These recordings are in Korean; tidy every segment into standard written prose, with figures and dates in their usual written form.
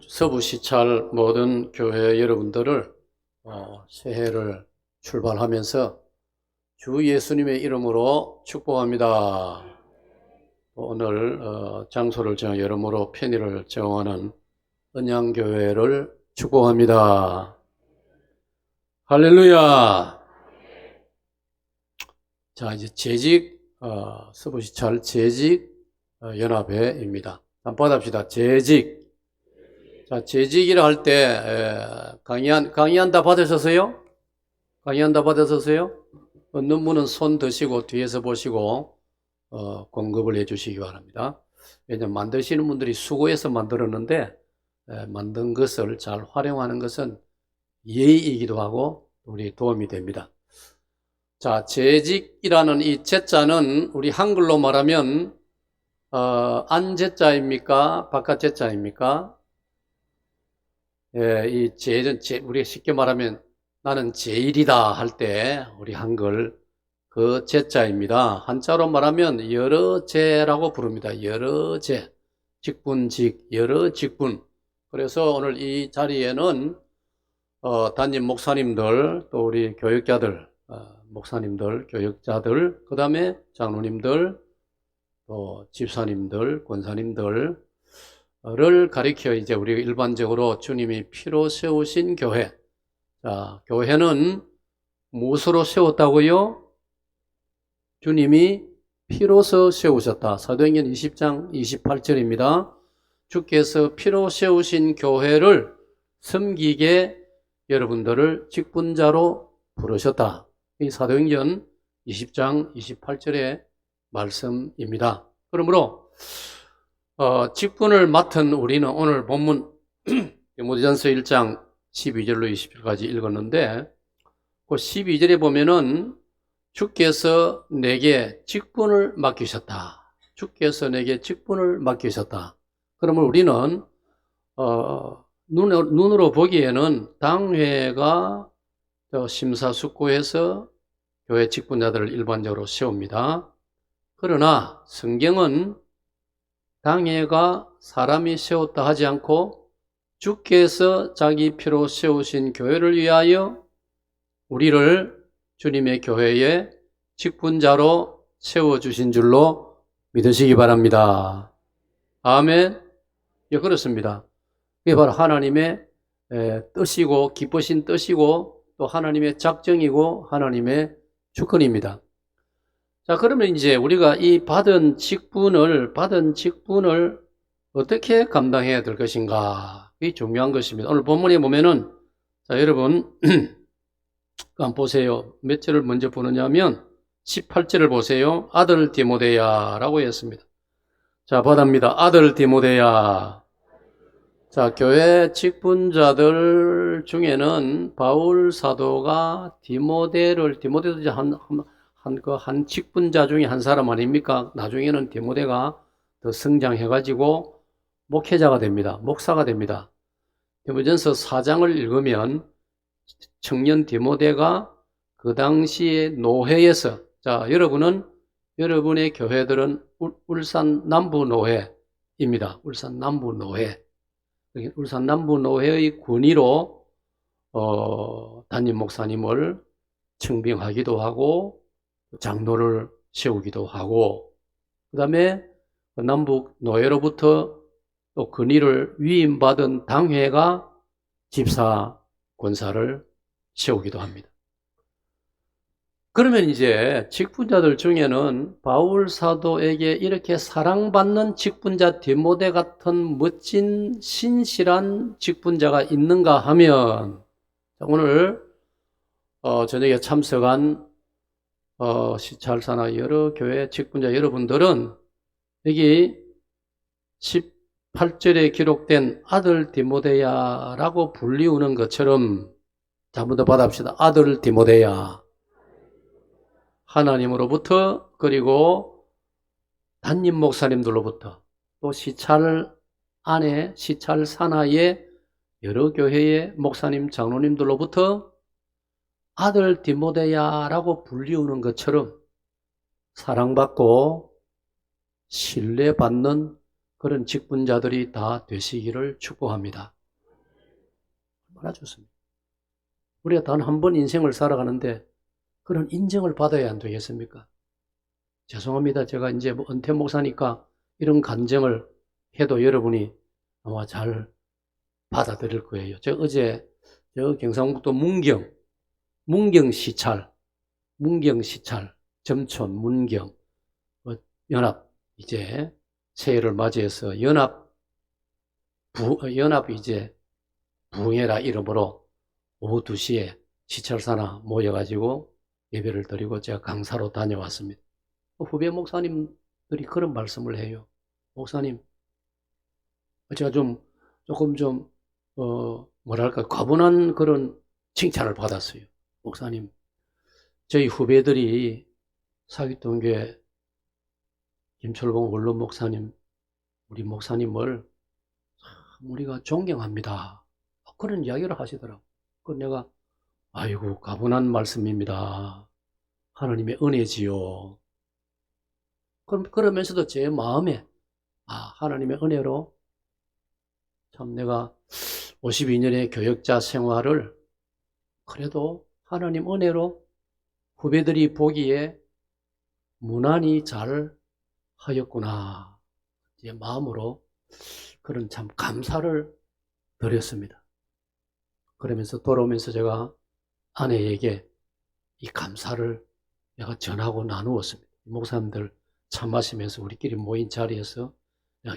서부 시찰 모든 교회 여러분들을 새해를 출발하면서 주 예수님의 이름으로 축복합니다. 오늘 장소를 정하 여러모로 편의를 정하는 언양교회를 축복합니다. 할렐루야. 자, 이제 재직 서부 시찰 재직 연합회입니다. 한번 받읍시다. 재직. 자, 재직이라 할 때 강의한 다 받으셨어요? 강의한 다 받으셨어요? 없는 분은 손 드시고 뒤에서 보시고 공급을 해 주시기 바랍니다. 왜냐하면 만드시는 분들이 수고해서 만들었는데 만든 것을 잘 활용하는 것은 예의이기도 하고 우리 도움이 됩니다. 자, 재직이라는 이 제자는 우리 한글로 말하면 안제자입니까? 바깥제자입니까? 이 우리가 쉽게 말하면 나는 제일이다 할 때 우리 한글 그 제자입니다. 한자로 말하면 여러 제라고 부릅니다. 여러 제, 직분직, 여러 직분. 그래서 오늘 이 자리에는 담임 목사님들, 또 우리 교육자들, 목사님들, 교육자들, 그 다음에 장로님들, 또 집사님들, 권사님들, 를 가리켜 이제 우리가 일반적으로 주님이 피로 세우신 교회. 자, 교회는 무엇으로 세웠다고요? 주님이 피로서 세우셨다. 사도행전 20장 28절입니다. 주께서 피로 세우신 교회를 섬기게 여러분들을 직분자로 부르셨다. 이 사도행전 20장 28절의 말씀입니다. 그러므로 직분을 맡은 우리는 오늘 본문 디모데전서 1장 12절로 20절까지 읽었는데 그 12절에 보면은 주께서 내게 직분을 맡기셨다. 주께서 내게 직분을 맡기셨다. 그러면 우리는 눈으로 보기에는 당회가 심사숙고해서 교회 직분자들을 일반적으로 세웁니다. 그러나 성경은 당회가 사람이 세웠다 하지 않고 주께서 자기 피로 세우신 교회를 위하여 우리를 주님의 교회에 직분자로 세워주신 줄로 믿으시기 바랍니다. 아멘. 예, 그렇습니다. 그게 바로 하나님의 뜻이고 기쁘신 뜻이고 또 하나님의 작정이고 하나님의 주권입니다. 자, 그러면 이제 우리가 이 받은 직분을 어떻게 감당해야 될 것인가? 이게 중요한 것입니다. 오늘 본문에 보면은, 자, 여러분, 한번 보세요. 몇 절을 먼저 보느냐면, 18절을 보세요. 아들 디모데야라고 했습니다. 자, 받합니다. 아들 디모데야. 자, 교회 직분자들 중에는 바울 사도가 디모데도 이제 한 직분자 중에 한 사람 아닙니까? 나중에는 디모데가 더 성장해가지고 목회자가 됩니다. 목사가 됩니다. 디모데전서 4장을 읽으면 청년 디모데가 그 당시에 노회에서, 자, 여러분의 교회들은 울산 남부 노회입니다. 울산 남부 노회. 울산 남부 노회의 군의로 담임 목사님을 청빙하기도 하고 장로를 세우기도 하고, 그 다음에 남북 노회로부터 또 근위를 위임받은 당회가 집사, 권사를 세우기도 합니다. 그러면 이제 직분자들 중에는 바울 사도에게 이렇게 사랑받는 직분자 디모데 같은 멋진 신실한 직분자가 있는가 하면, 오늘 저녁에 참석한 시찰사나 여러 교회 직분자 여러분들은 여기 18절에 기록된 아들 디모데야라고 불리우는 것처럼, 자, 한 번 더 받아봅시다. 아들 디모데야. 하나님으로부터, 그리고 담임 목사님들로부터, 또 시찰 산하의 여러 교회의 목사님, 장로님들로부터 아들 디모데야라고 불리우는 것처럼 사랑받고 신뢰받는 그런 직분자들이 다 되시기를 축복합니다. 얼마나 좋습니다. 우리가 단 한 번 인생을 살아가는데 그런 인정을 받아야 안 되겠습니까? 죄송합니다. 제가 이제 은퇴 목사니까 이런 간증을 해도 여러분이 아마 잘 받아들일 거예요. 제가 어제 저 경상북도 문경 시찰, 점촌, 문경, 연합, 이제 새해를 맞이해서 연합 이제 부흥회라 이름으로 오후 2시에 시찰사나 모여가지고 예배를 드리고 제가 강사로 다녀왔습니다. 후배 목사님들이 그런 말씀을 해요. 목사님, 제가 뭐랄까, 과분한 그런 칭찬을 받았어요. 목사님, 저희 후배들이 사기통교회 김철봉 원로 목사님, 우리 목사님을 참 우리가 존경합니다. 그런 이야기를 하시더라고요. 그래서 내가, 아이고, 과분한 말씀입니다. 하나님의 은혜지요. 그러면서도 제 마음에, 하나님의 은혜로 참 내가 52년의 교역자 생활을 그래도 하나님 은혜로 후배들이 보기에 무난히 잘 하였구나. 제 마음으로 그런 참 감사를 드렸습니다. 그러면서 돌아오면서 제가 아내에게 이 감사를 내가 전하고 나누었습니다. 목사님들 차 마시면서 우리끼리 모인 자리에서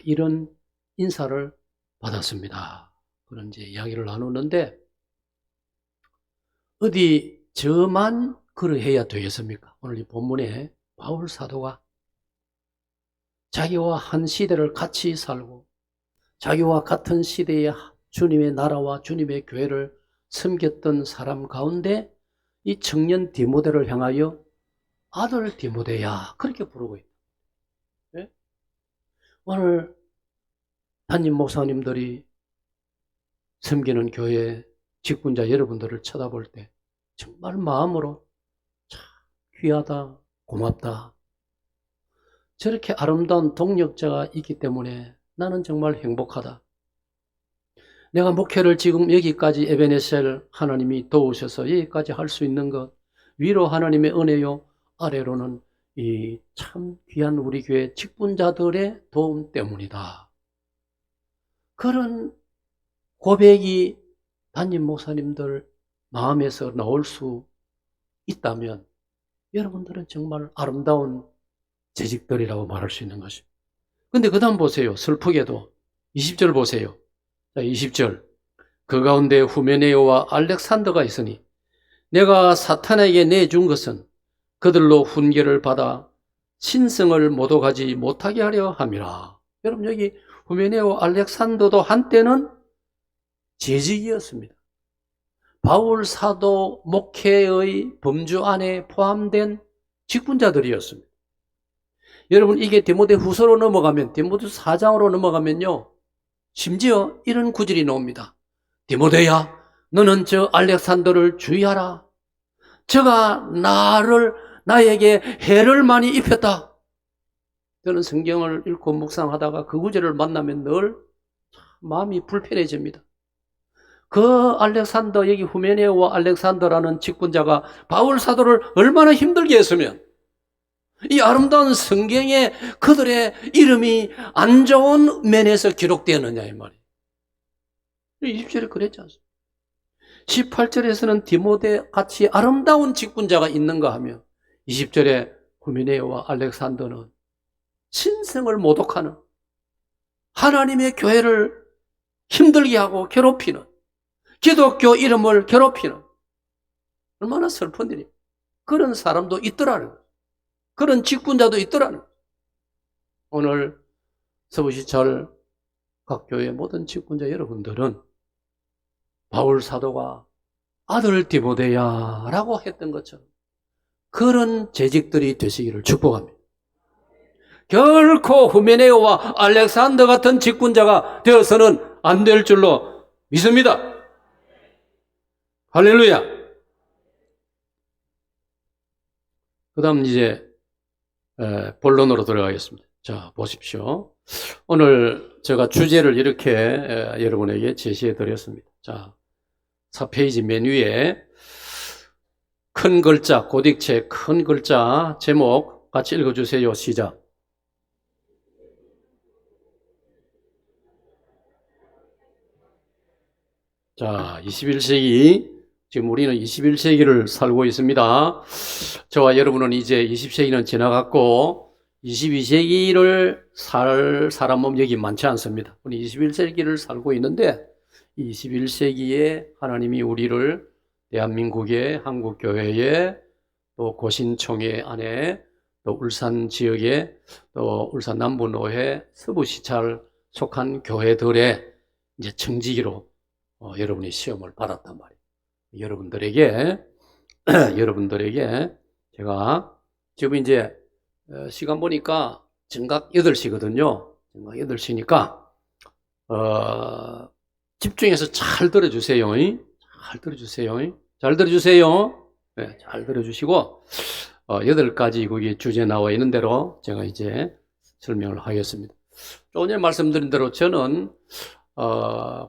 이런 인사를 받았습니다. 그런 이제 이야기를 나누는데 어디 저만 그러해야 되겠습니까? 오늘 이 본문에 바울 사도가 자기와 한 시대를 같이 살고 자기와 같은 시대에 주님의 나라와 주님의 교회를 섬겼던 사람 가운데 이 청년 디모데를 향하여 아들 디모데야 그렇게 부르고 있다. 네? 오늘 담임 목사님들이 섬기는 교회 직분자 여러분들을 쳐다볼 때 정말 마음으로 참 귀하다, 고맙다. 저렇게 아름다운 동력자가 있기 때문에 나는 정말 행복하다. 내가 목회를 지금 여기까지 에베네셀 하나님이 도우셔서 여기까지 할 수 있는 것 위로 하나님의 은혜요 아래로는 이 참 귀한 우리 교회 직분자들의 도움 때문이다. 그런 고백이 담임 목사님들 마음에서 나올 수 있다면 여러분들은 정말 아름다운 재직들이라고 말할 수 있는 것입니다. 근데 그 다음 보세요. 슬프게도 20절 보세요. 자, 20절. 그 가운데 후메네오와 알렉산더가 있으니 내가 사탄에게 내준 것은 그들로 훈계를 받아 신성을 모독하지 못하게 하려 함이라. 여러분 여기 후메네오 알렉산더도 한때는 재직이었습니다. 바울 사도 목회의 범주 안에 포함된 직분자들이었습니다. 여러분 이게 디모데 후서로 넘어가면 디모데 4장으로 넘어가면요 심지어 이런 구절이 나옵니다. 디모데야 너는 저 알렉산더를 주의하라. 저가 나에게 해를 많이 입혔다. 저는 성경을 읽고 묵상하다가 그 구절을 만나면 늘 마음이 불편해집니다. 그 알렉산더 여기 후메네오와 알렉산더라는 직분자가 바울 사도를 얼마나 힘들게 했으면 이 아름다운 성경에 그들의 이름이 안 좋은 면에서 기록되었느냐 이 말이에요. 20절에 그랬지 않습니까? 18절에서는 디모데 같이 아름다운 직분자가 있는가 하면 20절에 후메네오와 알렉산더는 신성을 모독하는 하나님의 교회를 힘들게 하고 괴롭히는 기독교 이름을 괴롭히는 얼마나 슬픈 일이에요. 그런 사람도 있더라는 거예요. 그런 직분자도 있더라는 거예요. 오늘 서부시찰 각 교회 모든 직분자 여러분들은 바울 사도가 아들 디모데야 라고 했던 것처럼 그런 재직들이 되시기를 축복합니다. 결코 후메네오와 알렉산더 같은 직분자가 되어서는 안 될 줄로 믿습니다. 할렐루야. 그 다음 이제 본론으로 들어가겠습니다. 자, 보십시오. 오늘 제가 주제를 이렇게 여러분에게 제시해 드렸습니다. 자, 4페이지 맨 위에 큰 글자, 고딕체 큰 글자 제목 같이 읽어주세요. 시작. 자, 21세기, 지금 우리는 21세기를 살고 있습니다. 저와 여러분은 이제 20세기는 지나갔고 22세기를 살 사람은 여기 많지 않습니다. 우리 21세기를 살고 있는데 21세기에 하나님이 우리를 대한민국의 한국교회에 또 고신총회 안에 또 울산 지역에 또 울산 남부노회 서부시찰 속한 교회들의 이제 청지기로 여러분이 시험을 받았단 말이에요. 여러분들에게 제가 지금 이제 시간 보니까 정각 8시거든요. 정각 8시니까 집중해서 잘 들어주세요. 잘 들어주세요. 잘 들어주세요. 네, 잘 들어주시고 8가지 거기 주제 나와 있는 대로 제가 이제 설명을 하겠습니다. 조금 전에 말씀드린 대로 저는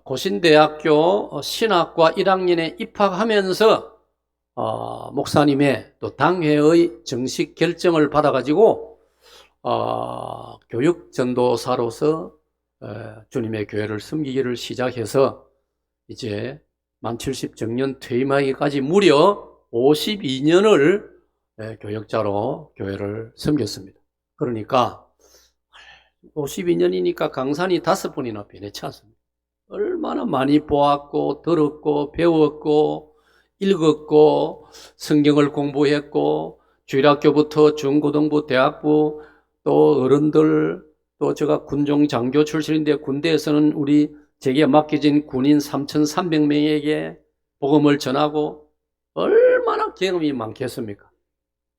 고신대학교 신학과 1학년에 입학하면서 목사님의 또 당회의 정식 결정을 받아가지고 교육전도사로서 주님의 교회를 섬기기를 시작해서 이제 만 70정년 퇴임하기까지 무려 52년을 교역자로 교회를 섬겼습니다. 그러니까 52년이니까 강산이 5번이나 변했지 않습니까? 얼마나 많이 보았고 들었고 배웠고 읽었고 성경을 공부했고 주일학교부터 중고등부 대학부 또 어른들 또 제가 군종 장교 출신인데 군대에서는 제게 맡겨진 군인 3,300명에게 복음을 전하고 얼마나 경험이 많겠습니까?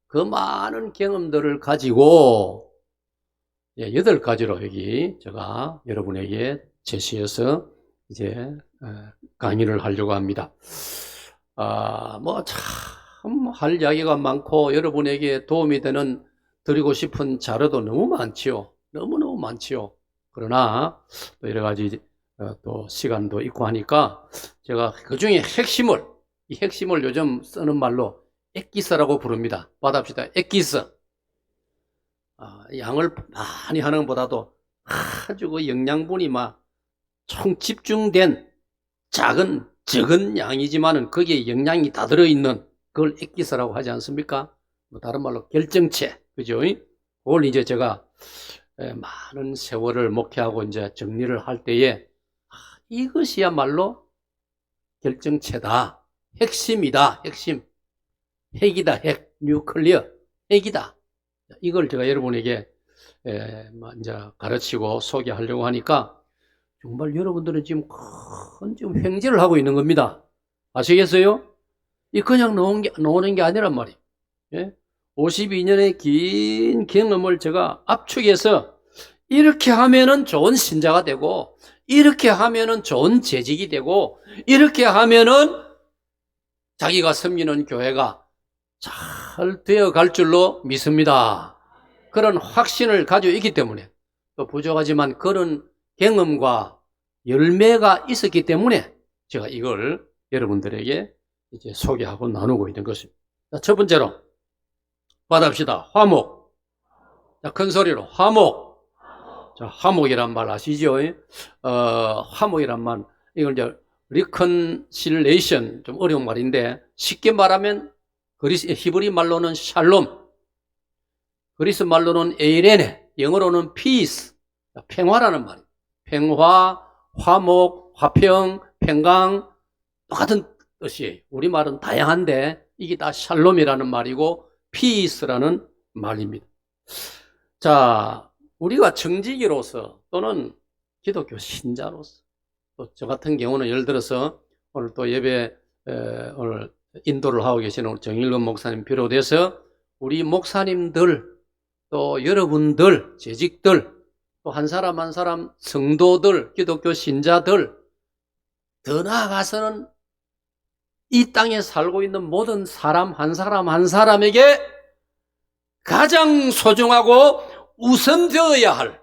그 많은 경험들을 가지고 8가지로 여기 제가 여러분에게 제시해서 이제 강의를 하려고 합니다. 뭐 참 할 이야기가 많고 여러분에게 도움이 되는 드리고 싶은 자료도 너무 많지요. 너무너무 많지요. 그러나 또 여러 가지 또 시간도 있고 하니까 제가 그 중에 이 핵심을 요즘 쓰는 말로 엑기스라고 부릅니다. 받아봅시다. 엑기스. 양을 많이 하는 것보다도 아주 그 영양분이 막 총 집중된 적은 양이지만은 거기에 영양이 다 들어있는 그걸 엑기스라고 하지 않습니까? 뭐 다른 말로 결정체. 그죠? 그걸 이제 제가 많은 세월을 목회하고 이제 정리를 할 때에 이것이야말로 결정체다. 핵심이다. 핵심. 핵이다. 핵. 뉴클리어. 핵이다. 이걸 제가 여러분에게 이제 가르치고 소개하려고 하니까 정말 여러분들은 지금 지금 횡재를 하고 있는 겁니다. 아시겠어요? 이 그냥 나오는 게 아니란 말이에요. 52년의 긴 경험을 제가 압축해서 이렇게 하면은 좋은 신자가 되고 이렇게 하면은 좋은 재직이 되고 이렇게 하면은 자기가 섬기는 교회가 잘 되어 갈 줄로 믿습니다. 그런 확신을 가지고 있기 때문에 또 부족하지만 그런 경험과 열매가 있었기 때문에 제가 이걸 여러분들에게 이제 소개하고 나누고 있는 것입니다. 자, 첫 번째로 받아봅시다. 화목. 자, 큰 소리로 화목. 자, 화목이란 말 아시죠? 화목이란 말 이걸 이제 리컨실레이션 좀 어려운 말인데 쉽게 말하면 히브리 말로는 샬롬, 그리스 말로는 에이레네, 영어로는 peace, 평화라는 말이에요. 평화, 화목, 화평, 평강 똑같은 뜻이에요. 우리말은 다양한데 이게 다 샬롬이라는 말이고 peace라는 말입니다. 자, 우리가 정직이로서 또는 기독교 신자로서 또 저 같은 경우는 예를 들어서 오늘 또 예배 오늘 인도를 하고 계시는 정일근 목사님 비롯해서 우리 목사님들 또 여러분들 재직들 또 한 사람 한 사람 성도들 기독교 신자들 더 나아가서는 이 땅에 살고 있는 모든 사람 한 사람 한 사람에게 가장 소중하고 우선되어야 할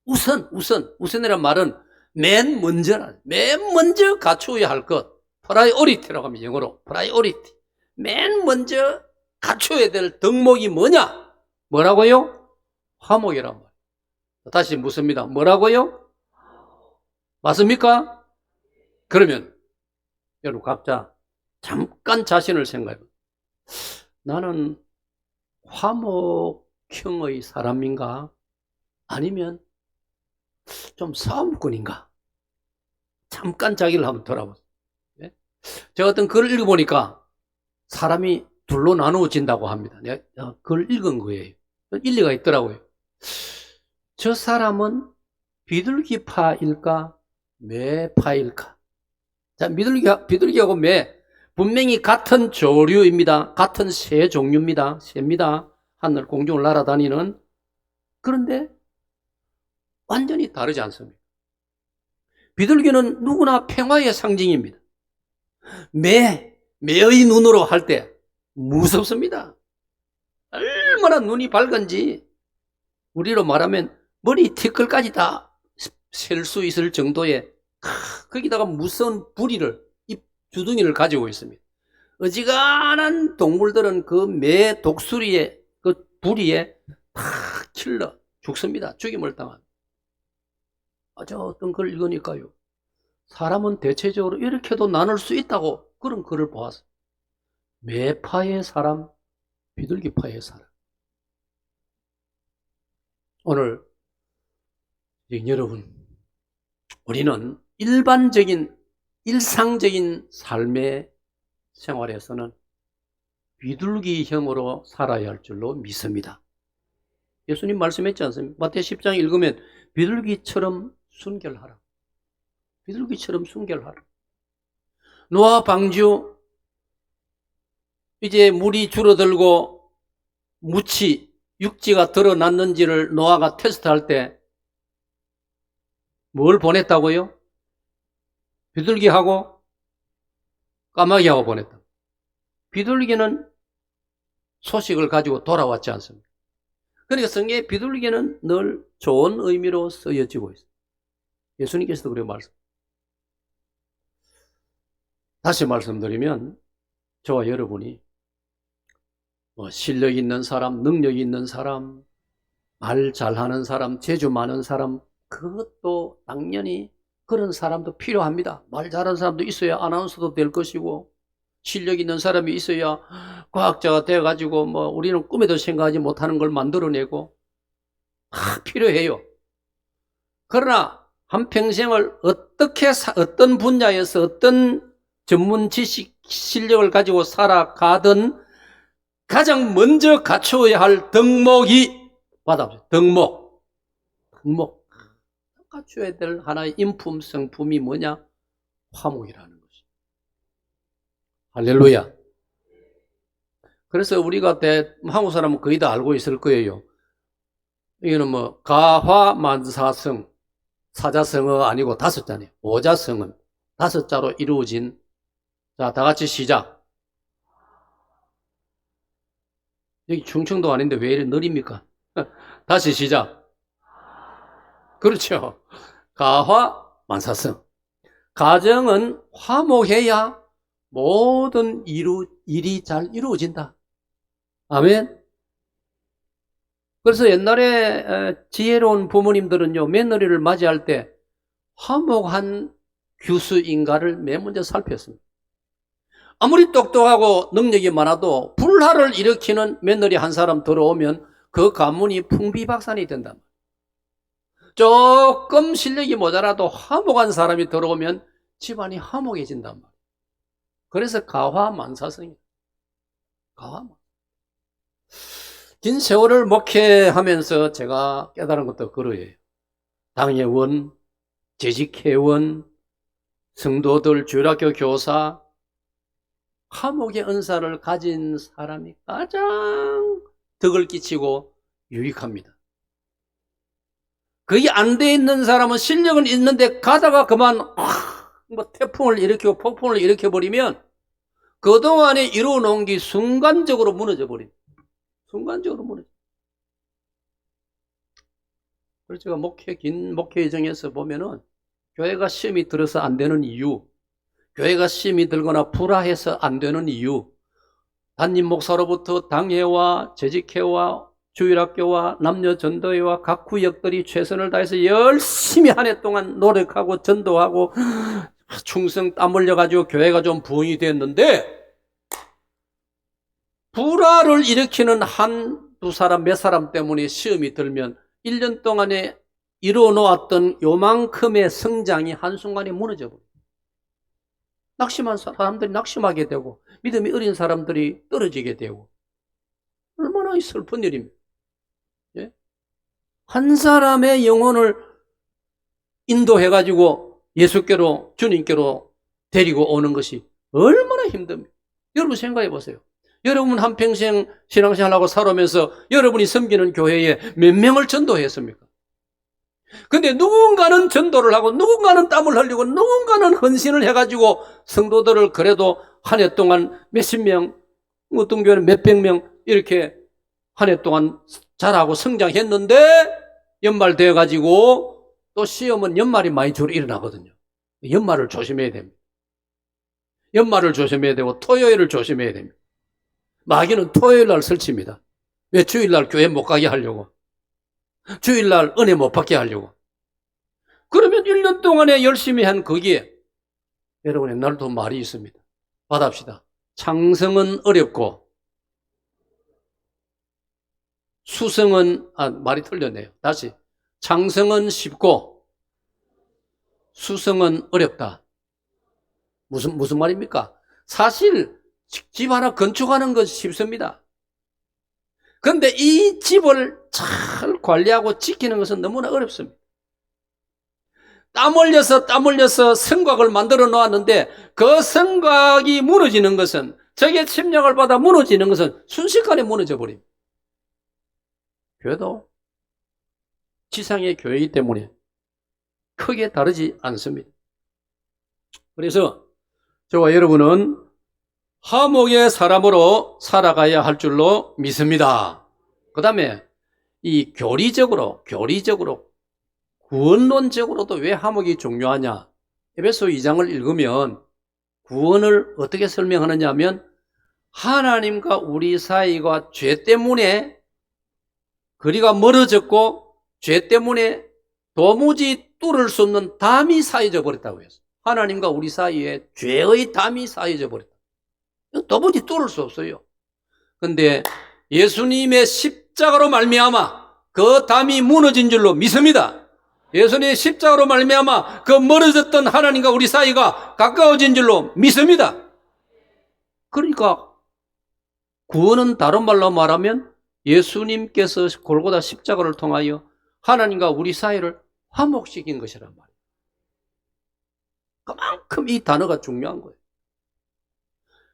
우선이란 말은 맨 먼저 갖추어야 할 것. 프라이오리티라고 하면 영어로 프라이오리티. 맨 먼저 갖춰야 될 덕목이 뭐냐? 뭐라고요? 화목이란 말이에요. 다시 묻습니다. 뭐라고요? 맞습니까? 그러면 여러분 각자 잠깐 자신을 생각해 봅니다. 나는 화목형의 사람인가? 아니면 좀 싸움꾼인가? 잠깐 자기를 한번 돌아보세요. 제가 어떤 글을 읽어보니까 사람이 둘로 나누어진다고 합니다. 내가 그걸 읽은 거예요. 일리가 있더라고요. 저 사람은 비둘기파일까? 매파일까? 자, 비둘기하고 매, 분명히 같은 조류입니다. 같은 새 종류입니다. 새입니다. 하늘 공중을 날아다니는. 그런데 완전히 다르지 않습니다. 비둘기는 누구나 평화의 상징입니다. 매의 눈으로 할 때 무섭습니다. 얼마나 눈이 밝은지 우리로 말하면 머리 티끌까지 다 셀 수 있을 정도의 거기다가 무서운 이 주둥이를 가지고 있습니다. 어지간한 동물들은 그 매 독수리의 그 부리에 다 킬러 죽습니다. 죽임을 당합니다. 저 어떤 글 읽으니까요. 사람은 대체적으로 이렇게도 나눌 수 있다고 그런 글을 보았어요. 매파의 사람, 비둘기파의 사람. 오늘 여러분, 우리는 일상적인 삶의 생활에서는 비둘기형으로 살아야 할 줄로 믿습니다. 예수님 말씀했지 않습니까? 마태복음 10장 읽으면 비둘기처럼 순결하라. 비둘기처럼 순결하라. 노아 방주, 이제 물이 줄어들고 육지가 드러났는지를 노아가 테스트할 때 뭘 보냈다고요? 비둘기하고 까마귀하고 보냈다. 비둘기는 소식을 가지고 돌아왔지 않습니까? 그러니까 성경에 비둘기는 늘 좋은 의미로 쓰여지고 있어요. 예수님께서도 그렇게 말씀. 다시 말씀드리면 저와 여러분이 실력 있는 사람, 능력 있는 사람, 말 잘하는 사람, 재주 많은 사람, 그것도 당연히 그런 사람도 필요합니다. 말 잘하는 사람도 있어야 아나운서도 될 것이고, 실력 있는 사람이 있어야 과학자가 돼가지고 우리는 꿈에도 생각하지 못하는 걸 만들어내고 다 필요해요. 그러나 한평생을 어떤 분야에서 어떤 전문 지식, 실력을 가지고 살아가든 가장 먼저 갖추어야 할 덕목이 받아보세요. 덕목. 갖춰야 될 하나의 인품, 성품이 뭐냐? 화목이라는 것이. 할렐루야. 그래서 우리가 한국 사람은 거의 다 알고 있을 거예요. 이거는 가화만사성, 사자성어 아니고 5자네요. 오자성은 5자로 이루어진. 자, 다 같이 시작. 여기 충청도 아닌데 왜 이렇게 느립니까? 다시 시작. 그렇죠. 가화만사성. 가정은 화목해야 모든 일이 잘 이루어진다. 아멘. 그래서 옛날에 지혜로운 부모님들은요, 며느리를 맞이할 때 화목한 규수인가를 맨 먼저 살폈습니다. 아무리 똑똑하고 능력이 많아도 불화를 일으키는 며느리 한 사람 들어오면 그 가문이 풍비박산이 된다. 조금 실력이 모자라도 화목한 사람이 들어오면 집안이 화목해진단 말이에요. 그래서 가화만사성이에요. 가화만. 긴 세월을 목회하면서 제가 깨달은 것도 그러해요. 당회원, 재직회원, 성도들, 주일학교 교사, 화목의 은사를 가진 사람이 가장 덕을 끼치고 유익합니다. 그게 안 돼 있는 사람은 실력은 있는데 가다가 그만 태풍을 일으키고 폭풍을 일으켜버리면 그동안에 이루어놓은 게 순간적으로 무너져 버립니다. 순간적으로 무너져. 그래서 제가 긴 목회 여정에서 보면은 교회가 시험이 들어서 안 되는 이유, 교회가 시험이 들거나 불화해서 안 되는 이유, 담임 목사로부터 당회와 재직회와 주일학교와 남녀전도회와 각 구역들이 최선을 다해서 열심히 한 해 동안 노력하고 전도하고 충성 땀 흘려가지고 교회가 좀 부흥이 됐는데, 불화를 일으키는 한두 사람, 몇 사람 때문에 시험이 들면 1년 동안에 이루어 놓았던 요만큼의 성장이 한순간에 무너져 버려요. 낙심한 사람들이 낙심하게 되고 믿음이 어린 사람들이 떨어지게 되고, 얼마나 슬픈 일입니까? 예? 한 사람의 영혼을 인도해가지고 예수께로, 주님께로 데리고 오는 것이 얼마나 힘듭니까? 여러분 생각해 보세요. 여러분 한평생 신앙생활하고 살아오면서 여러분이 섬기는 교회에 몇 명을 전도했습니까? 근데 누군가는 전도를 하고 누군가는 땀을 흘리고 누군가는 헌신을 해가지고 성도들을 그래도 한 해 동안 몇십 명, 어떤 교회는 몇백 명 이렇게 한 해 동안 잘하고 성장했는데, 연말 되어가지고 또 시험은 연말이 많이 주로 일어나거든요. 연말을 조심해야 됩니다. 연말을 조심해야 되고 토요일을 조심해야 됩니다. 마귀는 토요일 날 설치입니다. 왜? 주일날 교회 못 가게 하려고. 주일날 은혜 못 받게 하려고. 그러면 1년 동안에 열심히 한 거기에, 여러분 옛날도 말이 있습니다. 받합시다. 창성은 어렵고 수성은, 말이 틀렸네요. 다시. 창성은 쉽고 수성은 어렵다. 무슨 말입니까? 사실 집 하나 건축하는 것이 쉽습니다. 그런데 이 집을 잘 관리하고 지키는 것은 너무나 어렵습니다. 땀 흘려서 성곽을 만들어 놓았는데 그 성곽이 무너지는 것은, 적의 침략을 받아 무너지는 것은 순식간에 무너져 버립니다. 교회도 지상의 교회이기 때문에 크게 다르지 않습니다. 그래서 저와 여러분은 화목의 사람으로 살아가야 할 줄로 믿습니다. 그 다음에 이 교리적으로 구원론적으로도 왜 화목이 중요하냐? 에베소 2장을 읽으면 구원을 어떻게 설명하느냐 하면, 하나님과 우리 사이가 죄 때문에 거리가 멀어졌고 죄 때문에 도무지 뚫을 수 없는 담이 쌓여져 버렸다고 했어요. 하나님과 우리 사이에 죄의 담이 쌓여져 버렸다. 도무지 뚫을 수 없어요. 그런데 예수님의 십자가로 말미암아 그 담이 무너진 줄로 믿습니다. 예수님의 십자가로 말미암아 그 멀어졌던 하나님과 우리 사이가 가까워진 줄로 믿습니다. 그러니까 구원은 다른 말로 말하면 예수님께서 골고다 십자가를 통하여 하나님과 우리 사이를 화목시킨 것이란 말이에요. 그만큼 이 단어가 중요한 거예요.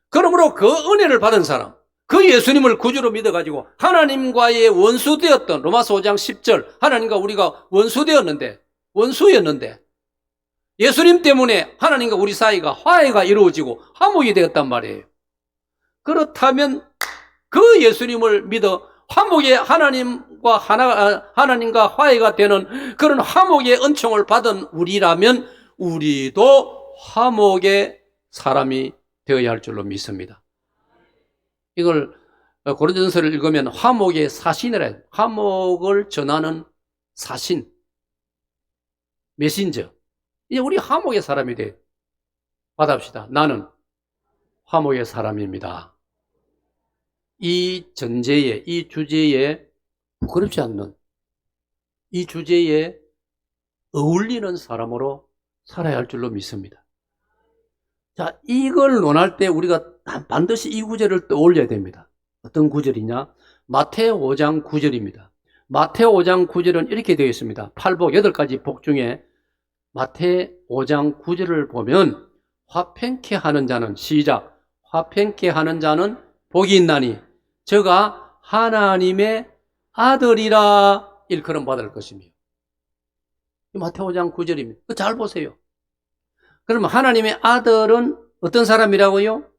그러므로 그 은혜를 받은 사람, 그 예수님을 구주로 믿어가지고 하나님과의 원수되었던, 로마서 5장 10절, 하나님과 우리가 원수였는데 예수님 때문에 하나님과 우리 사이가 화해가 이루어지고 화목이 되었단 말이에요. 그렇다면 그 예수님을 믿어 화목의 하나님과 화해가 되는 그런 화목의 은총을 받은 우리라면 우리도 화목의 사람이 되어야 할 줄로 믿습니다. 이걸 고린도전서를 읽으면 화목의 사신이라 해요. 화목을 전하는 사신, 메신저. 이제 우리 화목의 사람이 돼. 받아봅시다. 나는 화목의 사람입니다. 이 전제에, 이 주제에 부끄럽지 않는, 이 주제에 어울리는 사람으로 살아야 할 줄로 믿습니다. 자, 이걸 논할 때 우리가 반드시 이 구절을 떠올려야 됩니다. 어떤 구절이냐? 마태오 5장 9절입니다. 마태오 5장 9절은 이렇게 되어 있습니다. 8복, 8가지 복 중에 마태오 5장 9절을 보면, 화평케 하는 자는, 시작, 화평케 하는 자는 복이 있나니 저가 하나님의 아들이라 일컬음 받을 것이며. 마태오 5장 9절입니다. 잘 보세요. 그러면 하나님의 아들은 어떤 사람이라고요?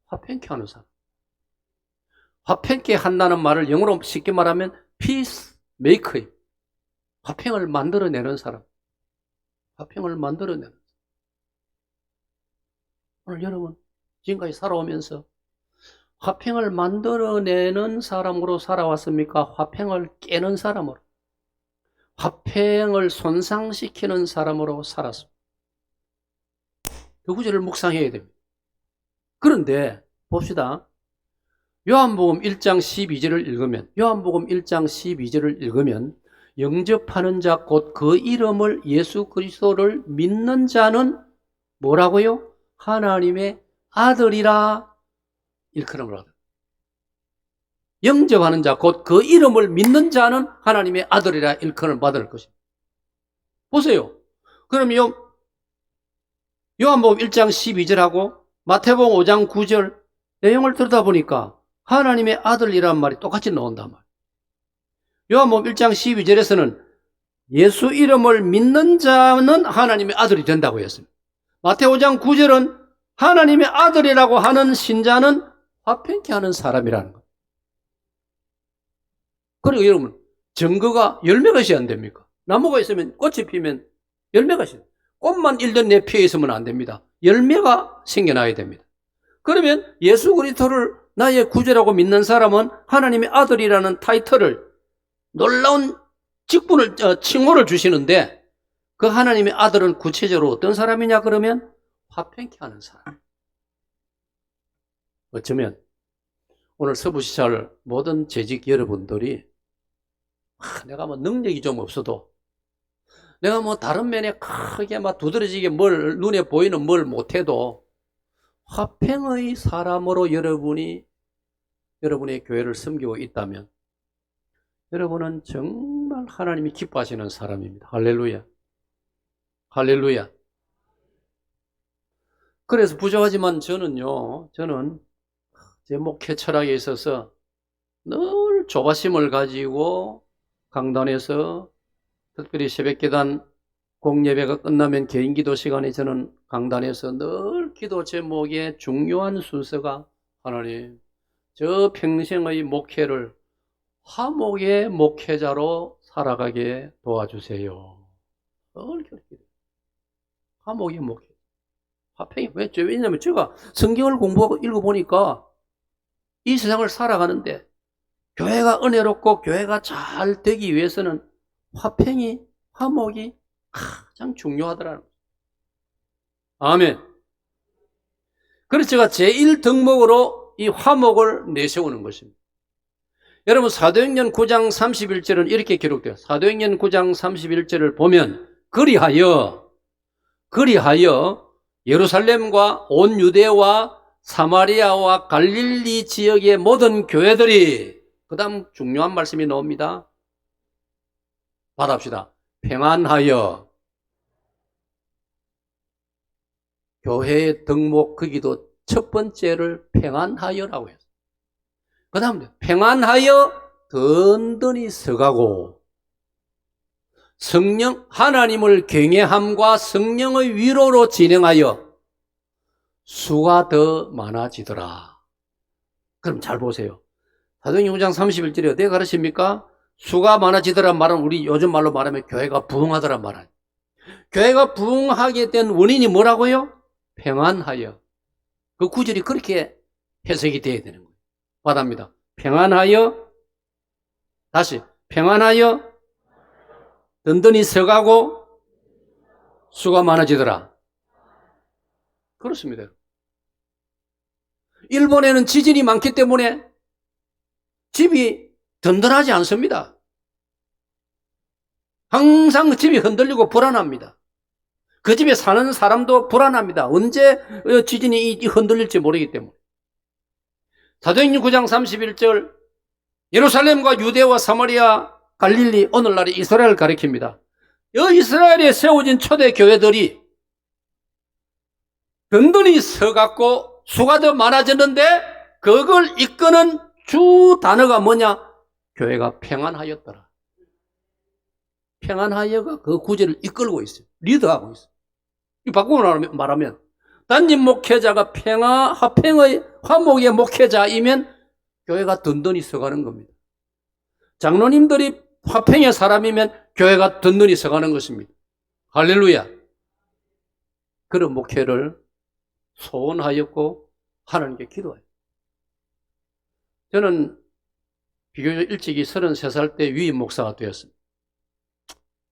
화평케 하는 사람. 화평케 한다는 말을 영어로 쉽게 말하면 peace maker예요. 화평을 만들어내는 사람. 화평을 만들어내는 사람. 오늘 여러분, 지금까지 살아오면서 화평을 만들어내는 사람으로 살아왔습니까? 화평을 깨는 사람으로, 화평을 손상시키는 사람으로 살았습니다. 그 구절을 묵상해야 됩니다. 그런데 봅시다. 요한복음 1장 12절을 읽으면, 요한복음 1장 12절을 읽으면 영접하는 자 곧 그 이름을 예수 그리스도를 믿는 자는 뭐라고요? 하나님의 아들이라 일컬음을 하다. 영접하는 자 곧 그 이름을 믿는 자는 하나님의 아들이라 일컬음을 받을 것입니다. 보세요. 그러면 요한복음 1장 12절하고 마태복음 5장 9절 내용을 들여다보니까 하나님의 아들이란 말이 똑같이 나온단 말이에요. 요한복음 1장 12절에서는 예수 이름을 믿는 자는 하나님의 아들이 된다고 했습니다. 마태복음 5장 9절은 하나님의 아들이라고 하는 신자는 화평케 하는 사람이라는 거예요. 그리고 여러분, 증거가 열매가 있어야 안 됩니까? 나무가 있으면 꽃이 피면 열매가 있어요. 꽃만 1년 내 피어 있으면 안 됩니다. 열매가 생겨나야 됩니다. 그러면 예수 그리스도를 나의 구주라고 믿는 사람은 하나님의 아들이라는 타이틀을, 놀라운 직분을, 칭호를 주시는데, 그 하나님의 아들은 구체적으로 어떤 사람이냐 그러면 화평케 하는 사람. 어쩌면 오늘 서부시찰 모든 재직 여러분들이 내가 뭐 능력이 좀 없어도, 내가 뭐 다른 면에 크게 막 두드러지게 뭘 눈에 보이는 뭘 못해도 화평의 사람으로 여러분이 여러분의 교회를 섬기고 있다면 여러분은 정말 하나님이 기뻐하시는 사람입니다. 할렐루야. 할렐루야. 그래서 부족하지만 저는 제 목회 철학에 있어서 늘 조바심을 가지고 강단에서, 특별히 새벽기단 공예배가 끝나면 개인기도 시간에 저는 강단에서 늘 기도 제목의 중요한 순서가, 하나님, 저 평생의 목회를 화목의 목회자로 살아가게 도와주세요. 늘 그렇게 화목의 목회. 화평이 왜냐면 제가 성경을 공부하고 읽어보니까 이 세상을 살아가는데 교회가 은혜롭고 교회가 잘 되기 위해서는 화평이, 화목이 가장 중요하더라는 거예요. 아멘. 그래서 제가 제1덕목으로 이 화목을 내세우는 것입니다. 여러분, 사도행전 9장 31절은 이렇게 기록돼요. 사도행전 9장 31절을 보면 그리하여 예루살렘과 온 유대와 사마리아와 갈릴리 지역의 모든 교회들이, 그 다음 중요한 말씀이 나옵니다. 받합시다. 평안하여. 교회의 덕목 거기도 첫 번째를 평안하여라고 했어요. 그 다음에 평안하여 든든히 서가고, 성령 하나님을 경외함과 성령의 위로로 진행하여 수가 더 많아지더라. 그럼 잘 보세요. 사도행전 9장 31절에 어떻게 가르칩니까? 수가 많아지더란 말은 우리 요즘 말로 말하면 교회가 부흥하더란 말이에요. 교회가 부흥하게 된 원인이 뭐라고요? 평안하여. 그 구절이 그렇게 해석이 되어야 되는 거예요. 받합니다. 평안하여, 다시 평안하여 든든히 서가고 수가 많아지더라. 그렇습니다. 일본에는 지진이 많기 때문에 집이 든든하지 않습니다. 항상 집이 흔들리고 불안합니다. 그 집에 사는 사람도 불안합니다. 언제 지진이 흔들릴지 모르기 때문에. 사도행전 9장 31절, 예루살렘과 유대와 사마리아, 갈릴리, 오늘날의 이스라엘을 가리킵니다. 이 이스라엘에 세워진 초대 교회들이 든든히 서갖고 수가 더 많아졌는데, 그걸 이끄는 주 단어가 뭐냐? 교회가 평안하였더라. 평안하여가 그 구절을 이끌고 있어요. 리드하고 있어요. 바꾸고 말하면 단임 목회자가 화평의 화목의 목회자이면 교회가 든든히 서가는 겁니다. 장로님들이 화평의 사람이면 교회가 든든히 서가는 것입니다. 할렐루야. 그런 목회를 소원하였고 하나님께 기도해요. 저는 비교적 일찍이 33살 때 위임 목사가 되었습니다.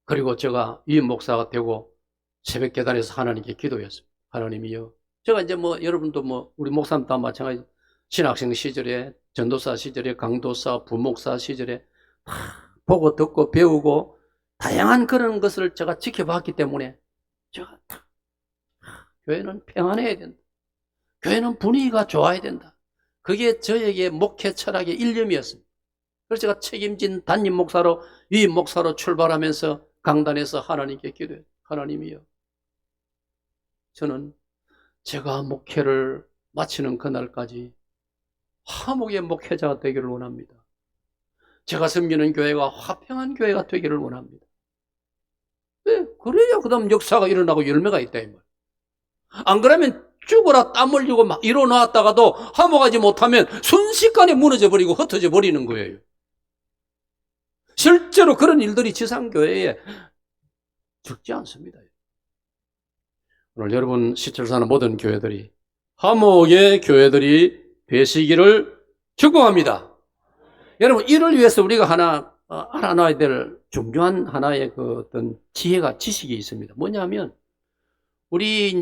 그리고 제가 위임 목사가 되고 새벽 계단에서 하나님께 기도했습니다. 하나님이여, 제가 이제 여러분도 우리 목사님 다 마찬가지, 신학생 시절에, 전도사 시절에, 강도사, 부목사 시절에 보고 듣고 배우고 다양한 그런 것을 제가 지켜봤기 때문에 제가 교회는 평안해야 된다. 교회는 분위기가 좋아야 된다. 그게 저에게 목회 철학의 일념이었습니다. 그래서 제가 책임진 담임 목사로, 위임 목사로 출발하면서 강단에서 하나님께 기도해요. 하나님이여, 저는 제가 목회를 마치는 그날까지 화목의 목회자가 되기를 원합니다. 제가 섬기는 교회가 화평한 교회가 되기를 원합니다. 네, 그래야 그 다음 역사가 일어나고 열매가 있다 이 말. 안 그러면 죽어라 땀 흘리고 막 일어나왔다가도 화목하지 못하면 순식간에 무너져 버리고 흩어져 버리는 거예요. 실제로 그런 일들이 지상교회에 적지 않습니다. 오늘 여러분 시철 사는 모든 교회들이 화목의 교회들이 되시기를 축복합니다. 여러분, 이를 위해서 우리가 하나 알아놔야 될 중요한 하나의 그 어떤 지혜가, 지식이 있습니다. 뭐냐면, 우리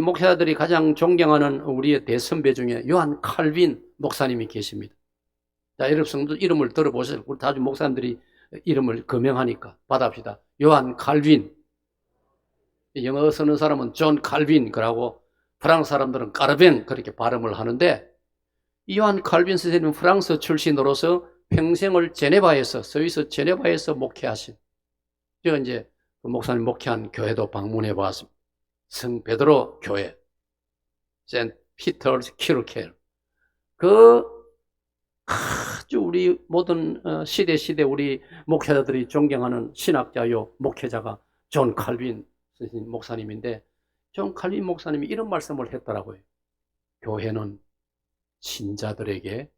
목사들이 가장 존경하는 우리의 대선배 중에 요한 칼빈 목사님이 계십니다. 자, 여러분 성도 이름을 들어보세요. 우리 다주 목사님들이 이름을 거명하니까 받아봅시다. 요한 칼빈. 영어 쓰는 사람은 존 칼빈 그러고 프랑스 사람들은 까르벤 그렇게 발음을 하는데, 이 요한 칼빈 선생님은 프랑스 출신으로서 평생을 제네바에서, 스위스 제네바에서 목회하신, 제가 이제 그 목사님 목회한 교회도 방문해 보았습니다. 성 베드로 교회, 센트 피터스 키르켈. 그 아주 우리 모든 시대 우리 목회자들이 존경하는 신학자요 목회자가 존 칼빈 목사님인데, 존 칼빈 목사님이 이런 말씀을 했더라고요. 교회는 신자들에게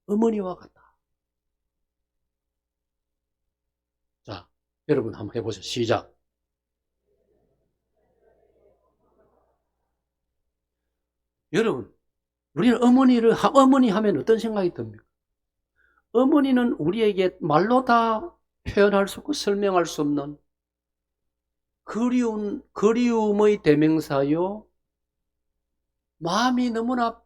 어머니와 같다. 자, 여러분 한번 해보세요. 시작. 여러분, 우리는 어머니 하면 어떤 생각이 듭니까? 어머니는 우리에게 말로 다 표현할 수 없고 설명할 수 없는 그리움의 대명사요, 마음이 너무나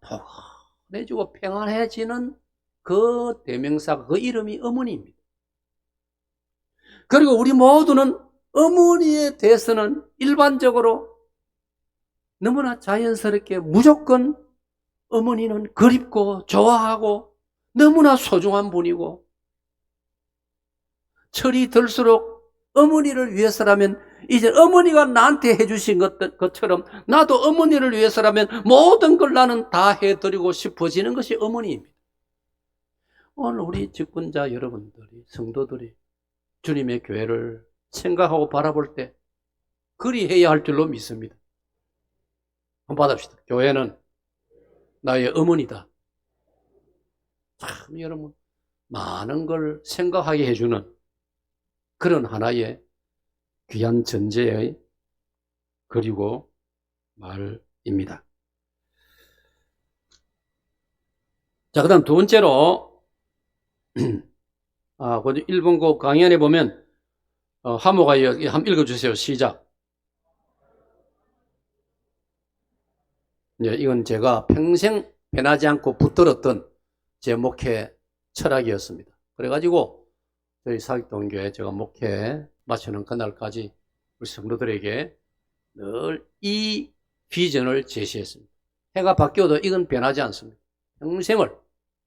포근해지고 평안해지는 그 대명사, 그 이름이 어머니입니다. 그리고 우리 모두는 어머니에 대해서는 일반적으로 너무나 자연스럽게 무조건 어머니는 그립고 좋아하고 너무나 소중한 분이고, 철이 들수록 어머니를 위해서라면, 이제 어머니가 나한테 해주신 것처럼 나도 어머니를 위해서라면 모든 걸 나는 다 해드리고 싶어지는 것이 어머니입니다. 오늘 우리 직분자 여러분들이, 성도들이 주님의 교회를 생각하고 바라볼 때 그리해야 할 줄로 믿습니다. 한번 받읍시다. 교회는 나의 어머니다. 참, 여러분, 많은 걸 생각하게 해주는 그런 하나의 귀한 전제의 그리고 말입니다. 자, 그 다음 두 번째로, 그 일본고 강연에 보면, 화목하여, 한번 읽어주세요. 시작. 이건 제가 평생 변하지 않고 붙들었던 제 목회 철학이었습니다. 그래가지고 저희 사직동교회 제가 목회 마치는 그날까지 우리 성도들에게 늘 이 비전을 제시했습니다. 해가 바뀌어도 이건 변하지 않습니다. 평생을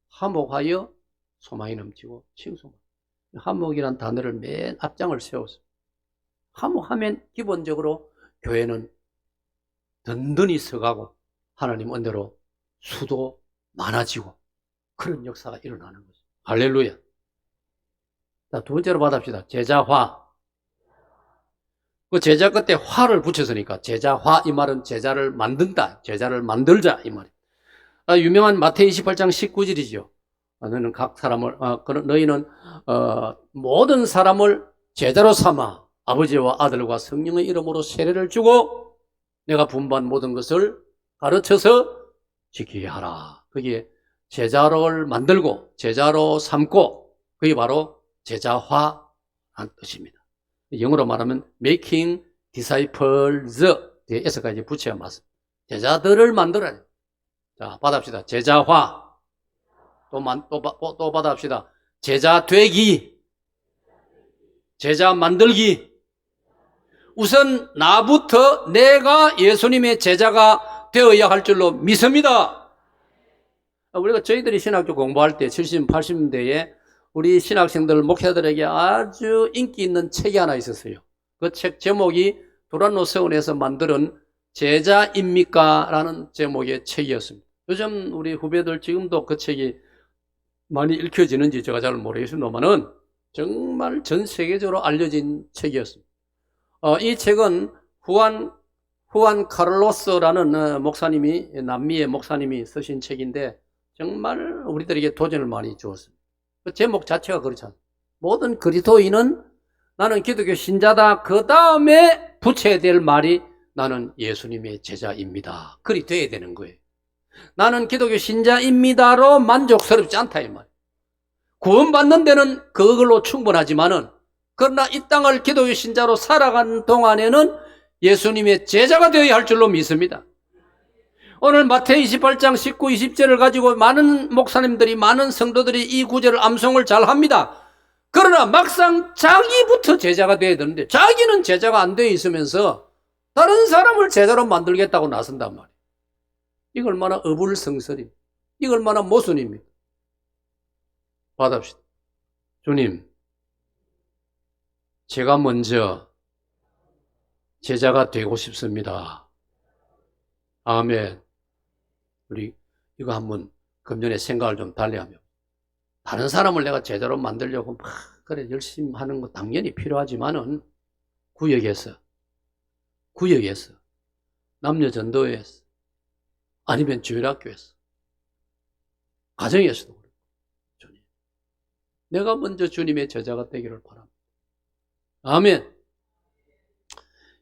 화목하여 소망이 넘치고 칭송하고, 화목이란 단어를 맨 앞장을 세웠습니다. 화목하면 기본적으로 교회는 든든히 서가고 하나님 은혜로 수도 많아지고 그런 역사가 일어나는 거죠. 할렐루야. 자, 두 번째로 받읍시다. 제자화. 그 제자 끝에 화를 붙였으니까 제자화, 이 말은 제자를 만든다, 제자를 만들자 이 말이에요. 유명한 마태이 28장 19절이죠. 너희는 각 사람을, 너희는 모든 사람을 제자로 삼아 아버지와 아들과 성령의 이름으로 세례를 주고 내가 분부한 모든 것을 가르쳐서 지키게 하라. 그게 제자를 만들고 제자로 삼고 그게 바로 제자화란 뜻입니다. 영어로 말하면 making disciples 뒤에 s까지 붙여야 맞습니다. 제자들을 만들어야 돼요. 자, 받아봅시다. 제자화. 또 받아봅시다. 제자 되기. 제자 만들기. 우선 나부터 내가 예수님의 제자가 되어야 할 줄로 믿습니다. 우리가 저희들이 신학교 공부할 때 70, 80년대에 우리 신학생들, 목회자들에게 아주 인기 있는 책이 하나 있었어요. 그 책 제목이 도란노 서원에서 만든 제자입니까? 라는 제목의 책이었습니다. 요즘 우리 후배들 지금도 그 책이 많이 읽혀지는지 제가 잘 모르겠습니다만은 정말 전 세계적으로 알려진 책이었습니다. 이 책은 후안 카를로스라는 목사님이, 남미의 목사님이 쓰신 책인데 정말 우리들에게 도전을 많이 주었습니다. 그 제목 자체가 그렇잖아요. 모든 그리스도인은 나는 기독교 신자다. 그 다음에 붙여야 될 말이 나는 예수님의 제자입니다. 그리 돼야 되는 거예요. 나는 기독교 신자입니다로 만족스럽지 않다 이 말이에요. 구원받는 데는 그걸로 충분하지만은 그러나 이 땅을 기독교 신자로 살아가는 동안에는 예수님의 제자가 되어야 할 줄로 믿습니다. 오늘 마태복음 28장 19, 20절을 가지고 많은 목사님들이, 많은 성도들이 이 구절을 암송을 잘 합니다. 그러나 막상 자기부터 제자가 되어야 되는데 자기는 제자가 안 되어 있으면서 다른 사람을 제자로 만들겠다고 나선단 말이에요. 이거 얼마나 어불성설입니다. 이거 얼마나 모순입니다. 받아봅시다. 주님, 제가 먼저 제자가 되고 싶습니다. 아멘. 우리 이거 한번 금년에 생각을 좀 달리하며 다른 사람을 내가 제자로 만들려고 막 그래 열심히 하는 거 당연히 필요하지만은 구역에서 남녀전도회에서 아니면 주일학교에서 가정에서도 그렇고 주님 내가 먼저 주님의 제자가 되기를 바랍니다. 아멘.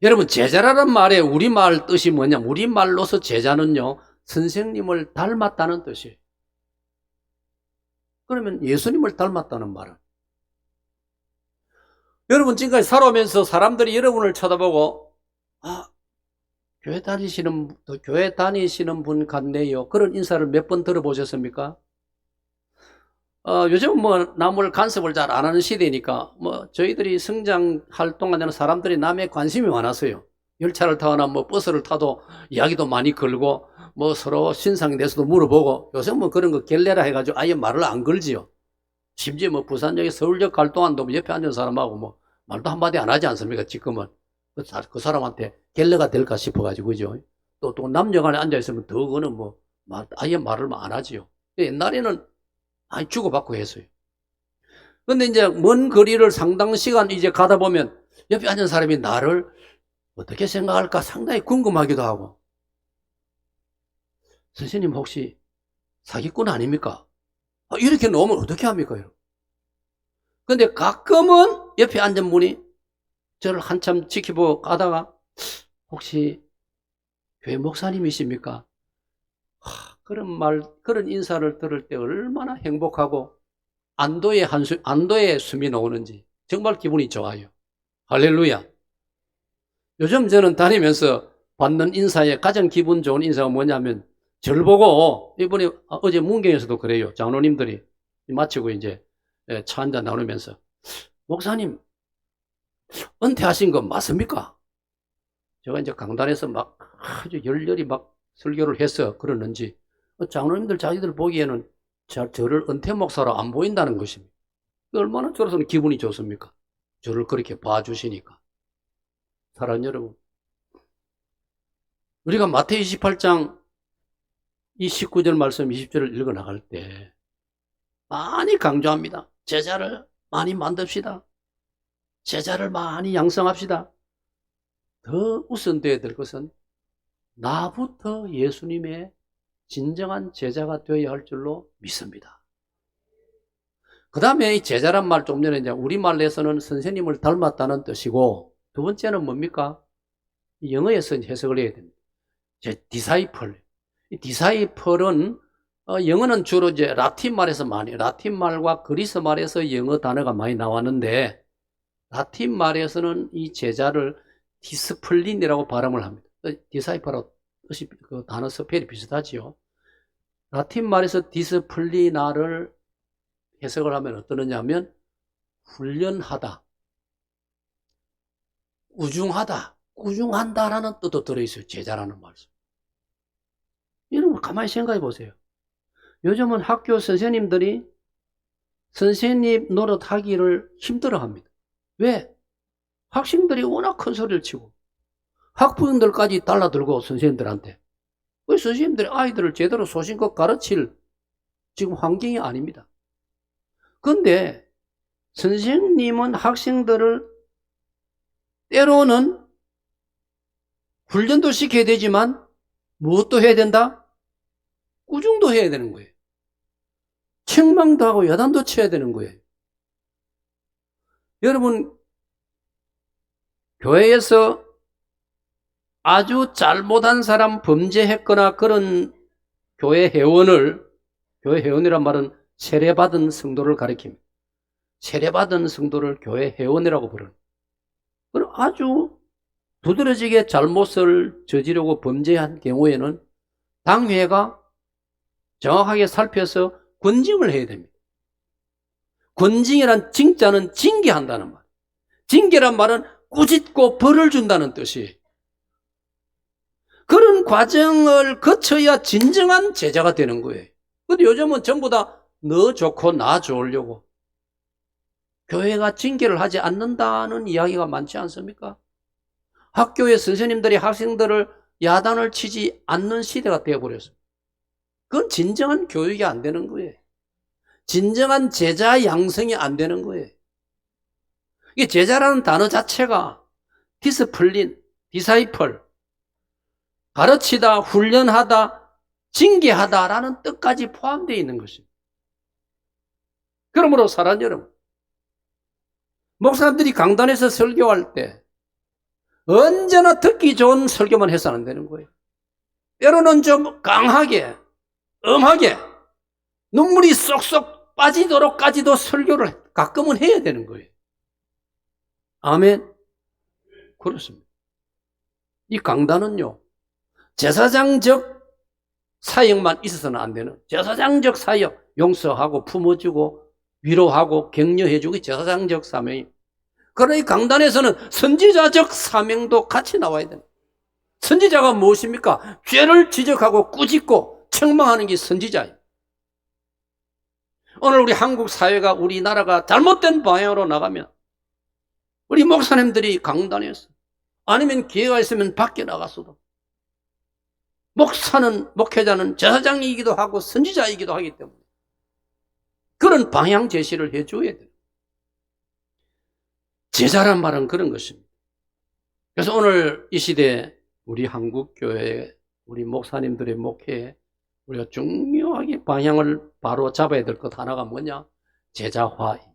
여러분 제자라는 말의 우리말 뜻이 뭐냐? 우리말로서 제자는요 선생님을 닮았다는 뜻이에요. 그러면 예수님을 닮았다는 말은 여러분 지금까지 살아오면서 사람들이 여러분을 쳐다보고 교회 다니시는 분 같네요. 그런 인사를 몇 번 들어보셨습니까? 요즘 남을 간섭을 잘 안 하는 시대니까 저희들이 성장할 동안에는 사람들이 남의 관심이 많았어요. 열차를 타거나 버스를 타도 이야기도 많이 걸고 서로 신상에 대해서도 물어보고 요새 그런 거 갤레라 해가지고 아예 말을 안 걸지요. 심지어 부산역에 서울역 갈 동안도 옆에 앉은 사람하고 말도 한마디 안 하지 않습니까? 지금은 그 사람한테 갤레가 될까 싶어가지고 그죠? 또 남녀간에 앉아있으면 더 그거는 아예 말을 안 하지요. 옛날에는 많이 주고받고 했어요. 근데 이제 먼 거리를 상당 시간 이제 가다 보면 옆에 앉은 사람이 나를 어떻게 생각할까 상당히 궁금하기도 하고 선생님 혹시 사기꾼 아닙니까? 이렇게 놓으면 어떻게 합니까? 근데 가끔은 옆에 앉은 분이 저를 한참 지켜보고 가다가 혹시 교회 목사님이십니까? 그런 인사를 들을 때 얼마나 행복하고 안도의 숨이 나오는지 정말 기분이 좋아요. 할렐루야. 요즘 저는 다니면서 받는 인사에 가장 기분 좋은 인사가 뭐냐면 저를 보고 이번에 어제 문경에서도 그래요. 장로님들이 마치고 이제 차 한잔 나누면서 목사님 은퇴하신 거 맞습니까? 제가 이제 강단에서 아주 열렬히 설교를 해서 그러는지 장로님들 자기들 보기에는 저를 은퇴 목사로 안 보인다는 것입니다. 얼마나 저로서는 기분이 좋습니까? 저를 그렇게 봐주시니까. 사랑하는 여러분, 우리가 마태복음 28장 이 19절 말씀 20절을 읽어 나갈 때 많이 강조합니다. 제자를 많이 만듭시다. 제자를 많이 양성합시다. 더 우선되어야 될 것은 나부터 예수님의 진정한 제자가 되어야 할 줄로 믿습니다. 그 다음에 이 제자란 말 좀 전에 이제 우리말에서는 선생님을 닮았다는 뜻이고, 두 번째는 뭡니까? 영어에서 해석을 해야 됩니다. 디사이플. 이 디사이플은 영어는 주로 이제 라틴 말에서 라틴 말과 그리스 말에서 영어 단어가 많이 나왔는데, 라틴 말에서는 이 제자를 디스플린이라고 발음을 합니다. 디사이플하고 뜻이 그 단어 스펠이 비슷하지요. 라틴 말에서 디스플리나를 해석을 하면 어떠느냐 하면 훈련하다, 꾸중하다, 꾸중한다라는 뜻도 들어있어요. 제자라는 말씀. 여러분 가만히 생각해 보세요. 요즘은 학교 선생님들이 선생님 노릇하기를 힘들어합니다. 왜? 학생들이 워낙 큰 소리를 치고 학부형들까지 달라들고 선생님들한테. 왜 선생님들이 아이들을 제대로 소신껏 가르칠 지금 환경이 아닙니다. 그런데 선생님은 학생들을 때로는 훈련도 시켜야 되지만 무엇도 해야 된다? 꾸중도 해야 되는 거예요. 책망도 하고 야단도 쳐야 되는 거예요. 여러분, 교회에서 아주 잘못한 사람, 범죄했거나 그런 교회 회원이란 말은 세례받은 성도를 가리킵니다. 세례받은 성도를 교회 회원이라고 부르는. 그럼 아주 두드러지게 잘못을 저지르고 범죄한 경우에는 당회가 정확하게 살펴서 권징을 해야 됩니다. 권징이란 징자는 징계한다는 말. 징계란 말은 꾸짖고 벌을 준다는 뜻이에요. 그런 과정을 거쳐야 진정한 제자가 되는 거예요. 근데 요즘은 전부 다 너 좋고 나 좋으려고 교회가 징계를 하지 않는다는 이야기가 많지 않습니까? 학교의 선생님들이 학생들을 야단을 치지 않는 시대가 되어버렸습니다. 그건 진정한 교육이 안 되는 거예요. 진정한 제자 양성이 안 되는 거예요. 이게 제자라는 단어 자체가 디스플린, 디사이플, 가르치다, 훈련하다, 징계하다라는 뜻까지 포함되어 있는 것입니다. 그러므로 사랑하는 여러분, 목사님들이 강단에서 설교할 때 언제나 듣기 좋은 설교만 해서는 안 되는 거예요. 때로는 좀 강하게, 엄하게, 눈물이 쏙쏙 빠지도록까지도 설교를 가끔은 해야 되는 거예요. 아멘. 그렇습니다. 이 강단은요, 제사장적 사역만 있어서는 안 되는, 제사장적 사역, 용서하고 품어주고 위로하고 격려해주고 제사장적 사명이. 그러나 이 강단에서는 선지자적 사명도 같이 나와야 됩니다. 선지자가 무엇입니까? 죄를 지적하고 꾸짖고 책망하는 게 선지자예요. 오늘 우리 한국 사회가, 우리나라가 잘못된 방향으로 나가면 우리 목사님들이 강단에서, 아니면 기회가 있으면 밖에 나갔어도, 목회자는 제사장이기도 하고 선지자이기도 하기 때문에 그런 방향 제시를 해줘야 돼요. 제자란 말은 그런 것입니다. 그래서 오늘 이 시대에 우리 한국교회, 우리 목사님들의 목회에 우리가 중요하게 방향을 바로 잡아야 될 것 하나가 뭐냐? 제자화입니다.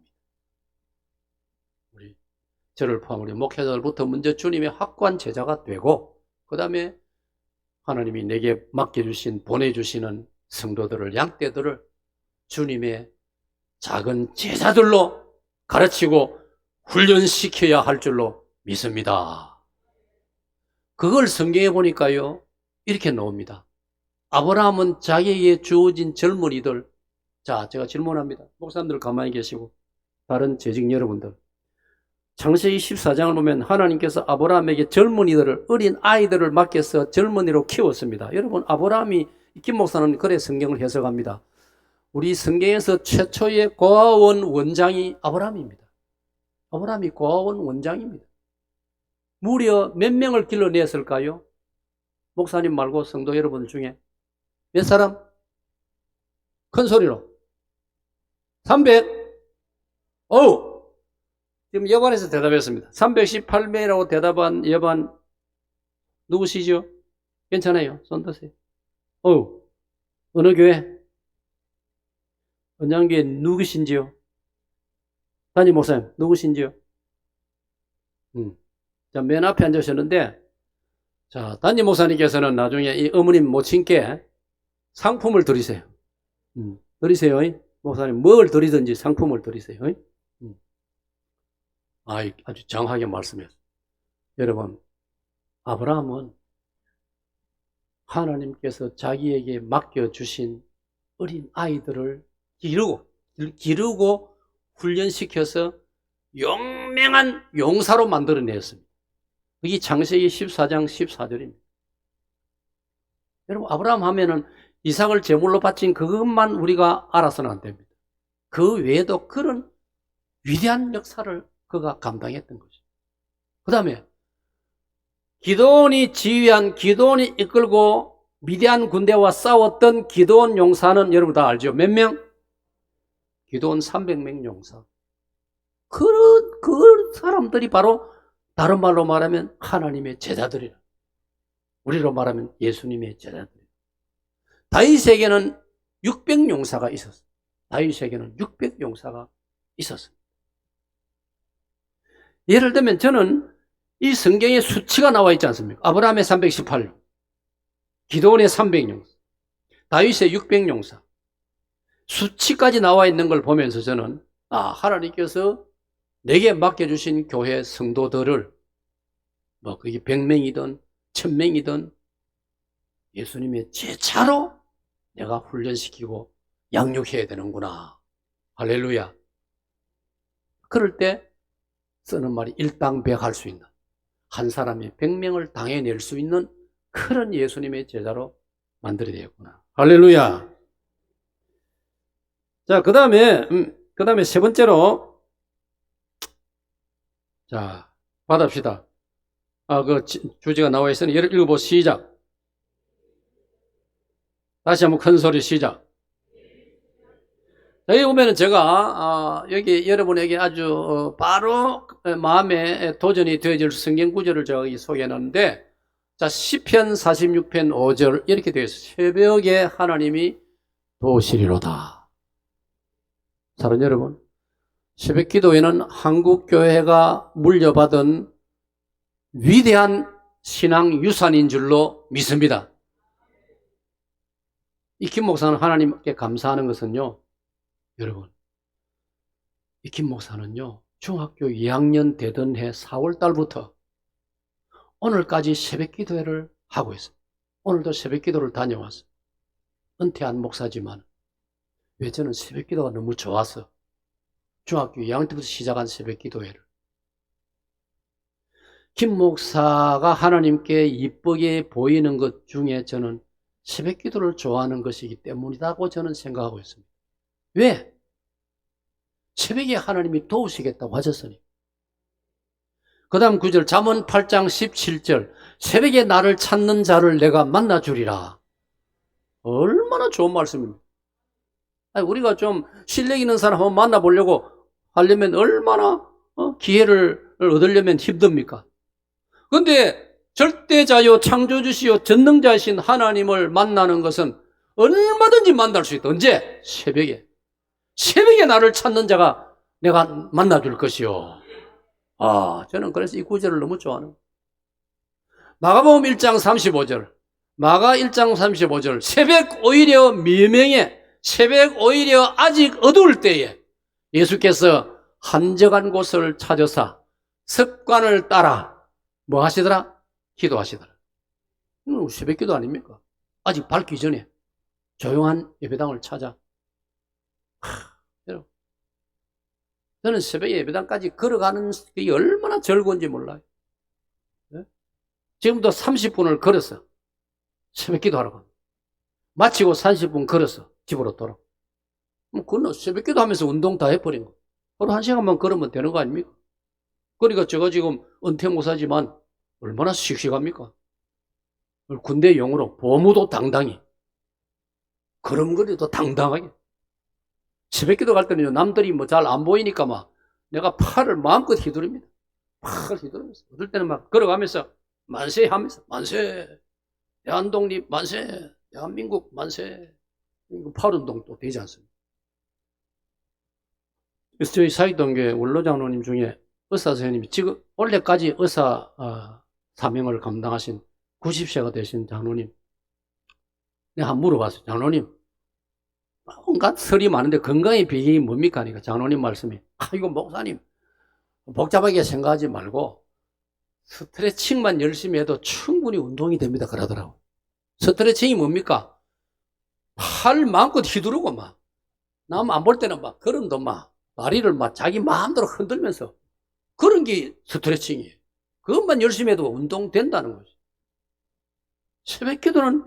저를 포함 우리 목회자들부터 먼저 주님의 확고한 제자가 되고, 그 다음에 하나님이 내게 맡겨주신, 보내주시는 성도들을, 양떼들을 주님의 작은 제자들로 가르치고 훈련시켜야 할 줄로 믿습니다. 그걸 성경에 보니까요, 이렇게 나옵니다. 아브라함은 자기에게 주어진 젊은이들, 자, 제가 질문합니다. 목사님들 가만히 계시고 다른 재직 여러분들, 창세기 14장을 보면 하나님께서 아브라함에게 젊은이들을, 어린 아이들을 맡겨서 젊은이로 키웠습니다. 여러분, 아브라함이, 김 목사는 그래 성경을 해석합니다. 우리 성경에서 최초의 고아원 원장이 아브라함입니다. 아브라함이 고아원 원장입니다. 무려 몇 명을 길러냈을까요? 목사님 말고 성도 여러분 중에 몇 사람? 큰 소리로 300. 지금 여반에서 대답했습니다. 318명이라고 대답한 여반 누구시죠? 괜찮아요. 손 드세요. 어느 교회? 언양교회 누구신지요? 담임 목사님, 누구신지요? 자, 맨 앞에 앉으셨는데, 자, 담임 목사님께서는 나중에 이 어머님 모친께 상품을 드리세요. 드리세요. 목사님, 뭘 드리든지 상품을 드리세요. 아주 정확하게 말씀했어요. 여러분, 아브라함은 하나님께서 자기에게 맡겨주신 어린 아이들을 기르고 훈련시켜서 용맹한 용사로 만들어냈습니다. 그게 창세기 14장 14절입니다. 여러분, 아브라함 하면은 이삭을 제물로 바친 그것만 우리가 알아서는 안 됩니다. 그 외에도 그런 위대한 역사를 그가 감당했던 거죠. 그 다음에 기드온이 지휘한, 기드온이 이끌고 미디안 군대와 싸웠던 기드온 용사는 여러분 다 알죠? 몇 명? 기드온 300명 용사. 그 사람들이 바로 다른 말로 말하면 하나님의 제자들이라. 우리로 말하면 예수님의 제자들. 다윗에게는 600용사가 있었어요. 다윗에게는 600용사가 있었어요. 예를 들면 저는 이 성경에 수치가 나와 있지 않습니까? 아브라함의 318용, 기드온의 300용사, 다윗의 600용사. 수치까지 나와 있는 걸 보면서 저는 하나님께서 내게 맡겨주신 교회 성도들을 그게 100명이든 1000명이든 예수님의 제자로 내가 훈련시키고 양육해야 되는구나. 할렐루야. 그럴 때 쓰는 말이 일당백할 수 있는, 한 사람이 100명을 당해낼 수 있는 그런 예수님의 제자로 만들어야 되겠구나. 할렐루야. 자, 그 다음에 세 번째로, 자, 받읍시다. 주제가 나와 있으니 읽어보 시작. 다시 한번 큰 소리 시작. 여기 보면은 제가 여기 여러분에게 아주 바로 마음에 도전이 되어질 성경 구절을 제가 여기 소개했는데, 자, 시편 46편 5절 이렇게 되어 있어요. 새벽에 하나님이 도우시리로다. 사랑하는 여러분, 새벽 기도에는 한국 교회가 물려받은 위대한 신앙 유산인 줄로 믿습니다. 이 김 목사는 하나님께 감사하는 것은요, 여러분, 이 김 목사는요, 중학교 2학년 되던 해 4월 달부터 오늘까지 새벽 기도회를 하고 있어요. 오늘도 새벽 기도를 다녀왔어요. 은퇴한 목사지만, 왜 저는 새벽 기도가 너무 좋아서 중학교 2학년 때부터 시작한 새벽 기도회를. 김 목사가 하나님께 이쁘게 보이는 것 중에 저는 새벽 기도를 좋아하는 것이기 때문이라고 저는 생각하고 있습니다. 왜? 새벽에 하나님이 도우시겠다고 하셨으니. 그 다음 9절, 잠언 8장 17절, 새벽에 나를 찾는 자를 내가 만나주리라. 얼마나 좋은 말씀입니다. 우리가 좀 실력 있는 사람 한번 만나보려고 하려면 얼마나 기회를 얻으려면 힘듭니까? 그런데 절대자요 창조주시요 전능자이신 하나님을 만나는 것은 얼마든지 만날 수 있다. 언제? 새벽에. 새벽에 나를 찾는 자가 내가 만나줄 것이요. 저는 그래서 이 구절을 너무 좋아하는 거예요. 마가복음 1장 35절. 마가 1장 35절. 새벽 오히려 미명에, 새벽 오히려 아직 어두울 때에 예수께서 한적한 곳을 찾으사 습관을 따라 뭐 하시더라? 기도하시더라. 이건 새벽 기도 아닙니까? 아직 밝기 전에 조용한 예배당을 찾아. 여러분, 저는 새벽 예배당까지 걸어가는 게 얼마나 즐거운지 몰라요. 네? 지금도 30분을 걸어서 새벽 기도하러 갑니다. 마치고 30분 걸어서 집으로 돌아. 그건 새벽 기도 하면서 운동 다 해버린 거. 하루 1시간만 걸으면 되는 거 아닙니까? 그러니까 제가 지금 은퇴 목사지만 얼마나 씩씩합니까? 군대 용어로 보무도 당당히, 걸음걸이도 당당하게. 새벽 기도 갈 때는 남들이 뭐 잘 안 보이니까 막 내가 팔을 마음껏 휘두릅니다. 팔을 휘두르면서. 어떨 때는 막 걸어가면서 만세 하면서, 만세, 대한독립 만세, 대한민국 만세. 팔 운동도 되지 않습니다. 그래서 저희 사익동교회 원로장로님 중에 의사 선생님이 지금 올해까지 의사 사명을 감당하신 90세가 되신 장로님, 내가 한번 물어봤어요. 장로님, 온갖 설이 많은데 건강의 비결이 뭡니까? 하니까 장로님 말씀이, 이거 목사님 복잡하게 생각하지 말고 스트레칭만 열심히 해도 충분히 운동이 됩니다 그러더라고요. 스트레칭이 뭡니까? 팔 마음껏 휘두르고 막 남 안 볼 때는 막 걸음도 막 다리를 막 자기 마음대로 흔들면서 그런 게 스트레칭이에요. 그것만 열심히 해도 운동된다는 거죠. 새벽 기도는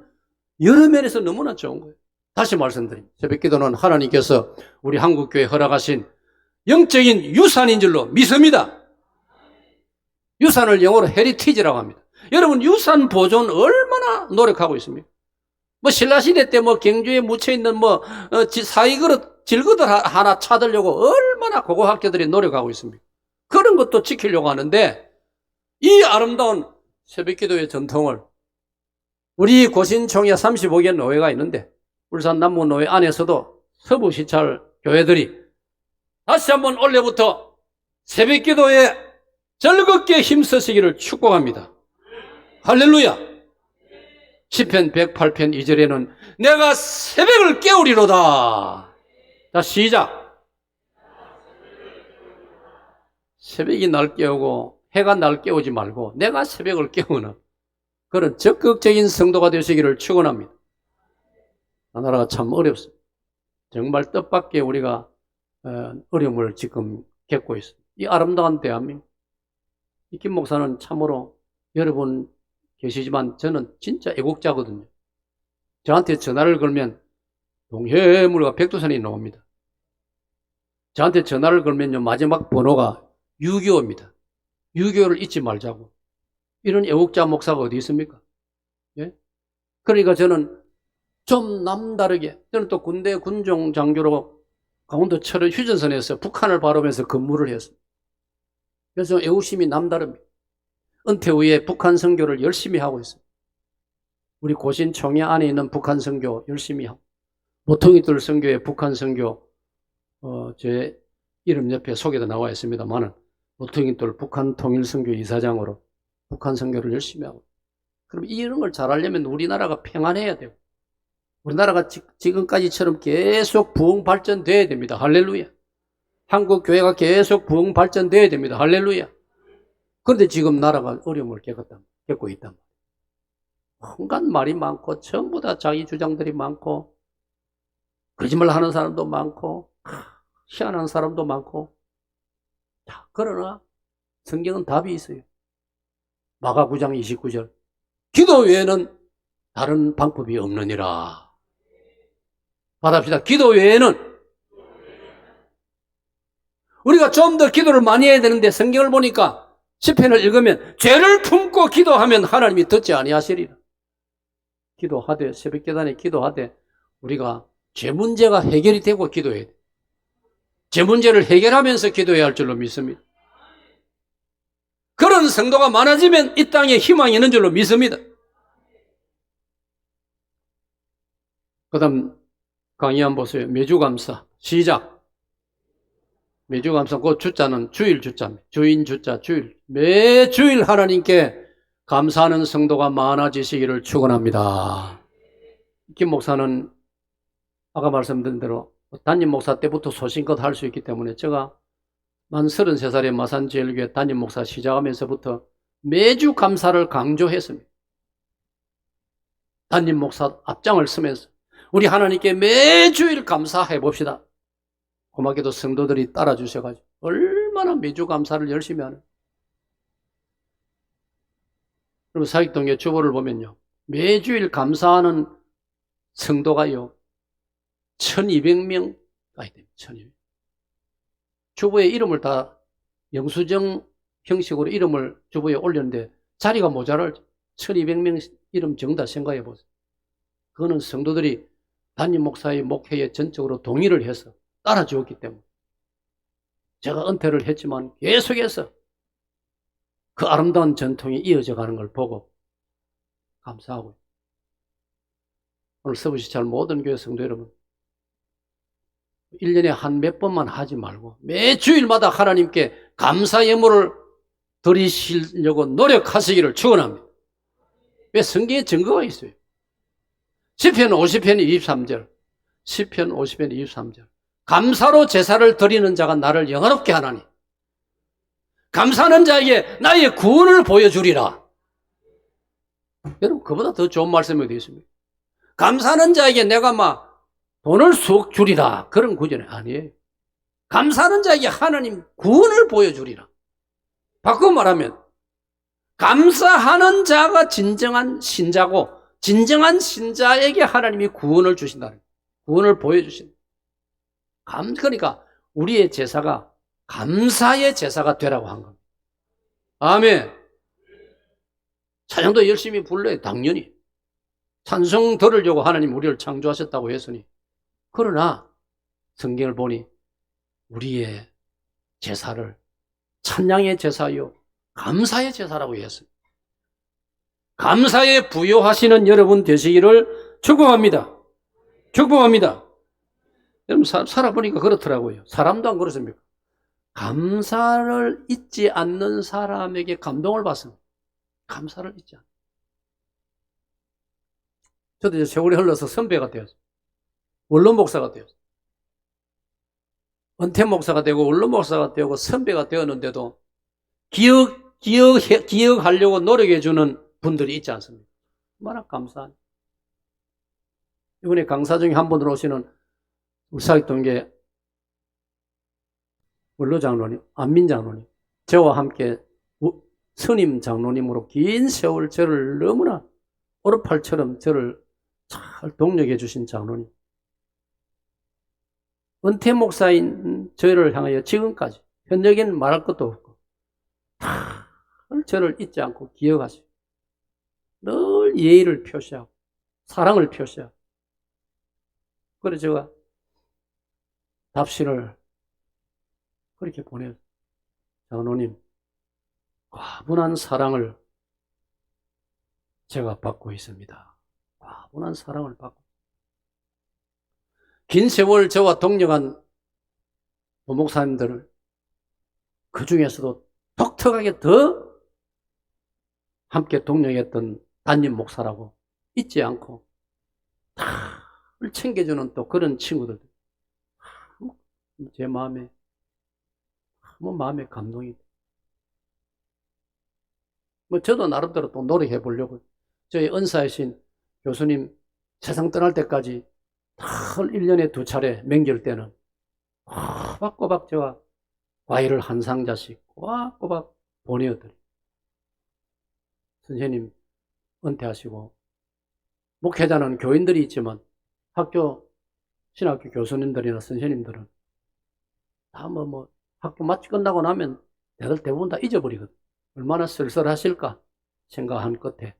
여러 면에서 너무나 좋은 거예요. 다시 말씀드립니다. 새벽 기도는 하나님께서 우리 한국교회에 허락하신 영적인 유산인 줄로 믿습니다. 유산을 영어로 헤리티지라고 합니다. 여러분 유산 보존 얼마나 노력하고 있습니까? 뭐 신라시대 때 뭐 경주에 묻혀있는 뭐 사이그릇 질그릇 하나 찾으려고 얼마나 고고학교들이 노력하고 있습니까? 그런 것도 지키려고 하는데 이 아름다운 새벽기도의 전통을 우리 고신총회 35개 노회가 있는데 울산 남문노회 안에서도 서부시찰 교회들이 다시 한번 올해부터 새벽기도에 즐겁게 힘쓰시기를 축복합니다. 할렐루야. 시편 108편 2절에는 내가 새벽을 깨우리로다. 자, 시작. 새벽이 날 깨우고 해가 날 깨우지 말고 내가 새벽을 깨우는 그런 적극적인 성도가 되시기를 축원합니다. 나라가 참 어렵습니다. 정말 뜻밖의 우리가 어려움을 지금 겪고 있습니다. 이 아름다운 대한민국. 이김 목사는 참으로 여러분 계시지만 저는 진짜 애국자거든요. 저한테 전화를 걸면 동해물과 백두산이 나옵니다. 저한테 전화를 걸면요 마지막 번호가 625입니다. 625를 잊지 말자고. 이런 애국자 목사가 어디 있습니까? 예? 그러니까 저는 좀 남다르게, 저는 또 군대 군종 장교로 강원도 철원 휴전선에서 북한을 바라보면서 근무를 했습니다. 그래서 애국심이 남다릅니다. 은퇴 후에 북한 선교를 열심히 하고 있습니다. 우리 고신 총회 안에 있는 북한 선교 열심히 하고, 모퉁이들 선교의 북한 선교, 제 이름 옆에 소개도 나와 있습니다만은, 모퉁이들 북한 통일 선교 이사장으로 북한 선교를 열심히 하고, 그럼 이런 걸 잘하려면 우리나라가 평안해야 되고, 우리나라가 지금까지처럼 계속 부흥 발전돼야 됩니다. 할렐루야. 한국 교회가 계속 부흥 발전돼야 됩니다. 할렐루야. 그런데 지금 나라가 어려움을 겪고 있단 말이에요. 온갖 말이 많고 전부 다 자기 주장들이 많고 거짓말 하는 사람도 많고 희한한 사람도 많고. 자, 그러나 성경은 답이 있어요. 마가 9장 29절 기도 외에는 다른 방법이 없느니라. 받합시다. 기도 외에는. 우리가 좀 더 기도를 많이 해야 되는데 성경을 보니까 시편을 읽으면 죄를 품고 기도하면 하나님이 듣지 아니하시리라. 기도하되 새벽기도에 기도하되 우리가 죄 문제가 해결이 되고 기도해야 돼. 죄 문제를 해결하면서 기도해야 할 줄로 믿습니다. 그런 성도가 많아지면 이 땅에 희망이 있는 줄로 믿습니다. 그 다음 강의 한번 보세요. 매주감사 시작. 매주감사 그 주자는 주일 주자입니다. 주인 주자 주일. 매주일 하나님께 감사하는 성도가 많아지시기를 축원합니다. 김 목사는 아까 말씀드린 대로 담임 목사 때부터 소신껏 할 수 있기 때문에 제가 만 33살에 마산제일교회 담임 목사 시작하면서부터 매주 감사를 강조했습니다. 담임 목사 앞장을 서면서 우리 하나님께 매주일 감사해 봅시다. 고맙게도 성도들이 따라주셔가지고 얼마나 매주 감사를 열심히 하는. 그리고 사익동의 주보를 보면요, 매주일 감사하는 성도가요 1200명 가야 됩니다. 1200명. 주보에 이름을 다 영수증 형식으로 이름을 주보에 올렸는데 자리가 모자랄 1200명 이름 정다 생각해 보세요. 그거는 성도들이 담임 목사의 목회에 전적으로 동의를 해서 따라주었기 때문에 제가 은퇴를 했지만 계속해서 그 아름다운 전통이 이어져 가는 걸 보고 감사하고, 오늘 서부시찰 모든 교회 성도 여러분, 1년에 한 몇 번만 하지 말고 매 주일마다 하나님께 감사 예물을 드리시려고 노력하시기를 축원합니다. 왜? 성경에 증거가 있어요. 시편 50편 23절. 시편 50편 23절. 감사로 제사를 드리는 자가 나를 영화롭게 하나니 감사하는 자에게 나의 구원을 보여주리라. 여러분, 그보다 더 좋은 말씀이 어디 있습니까? 감사하는 자에게 내가 막 돈을 쑥 주리라. 그런 구절이 아니에요. 감사하는 자에게 하나님 구원을 보여주리라. 바꿔 말하면 감사하는 자가 진정한 신자고 진정한 신자에게 하나님이 구원을 주신다는, 구원을 보여주신다. 그러니까 우리의 제사가 감사의 제사가 되라고 한 겁니다. 아멘. 찬양도 열심히 불러요. 당연히. 찬송 들으려고 하나님 우리를 창조하셨다고 했으니. 그러나 성경을 보니 우리의 제사를 찬양의 제사요 감사의 제사라고 했습니다. 감사에 부여하시는 여러분 되시기를 축복합니다. 축복합니다. 여러분 살아보니까 그렇더라고요. 사람도 안 그렇습니까? 감사를 잊지 않는 사람에게 감동을 받습니다. 감사를 잊지 않는. 저도 이제 세월이 흘러서 선배가 되었어요. 원로 목사가 되었어요. 은퇴 목사가 되고 원로 목사가 되고 선배가 되었는데도 기억하려고 노력해주는 분들이 있지 않습니까? 얼마나 감사한. 이번에 강사 중에 한 분으로 오시는 우리 사역동계 원로 장로님, 안민 장로님, 저와 함께 선임 장로님으로 긴 세월 저를 너무나 오르팔처럼 저를 잘 독려해 주신 장로님. 은퇴 목사인 저를 향하여 지금까지 현역에는 말할 것도 없고 다 저를 잊지 않고 기억하시고 늘 예의를 표시하고 사랑을 표시하고. 그래서 제가 답신을 그렇게 보내요. 장로님, 과분한 사랑을 제가 받고 있습니다. 과분한 사랑을 받고. 긴 세월 저와 동력한 부목사님들을 그 중에서도 독특하게 더 함께 동력했던 담임 목사라고 잊지 않고 다 챙겨주는 또 그런 친구들. 제 마음에 감동이 돼. 저도 나름대로 또 노력해 보려고. 저희 은사이신 교수님 세상 떠날 때까지 다 1년에 2차례 맹절 때는 꼬박꼬박 제가 과일을 한 상자씩 꼬박꼬박 보내어드려요. 선생님 은퇴하시고 목회자는 교인들이 있지만 신학교 교수님들이나 선생님들은 다 학교 마치 끝나고 나면 대부분 다 잊어버리거든. 얼마나 쓸쓸하실까 생각한 끝에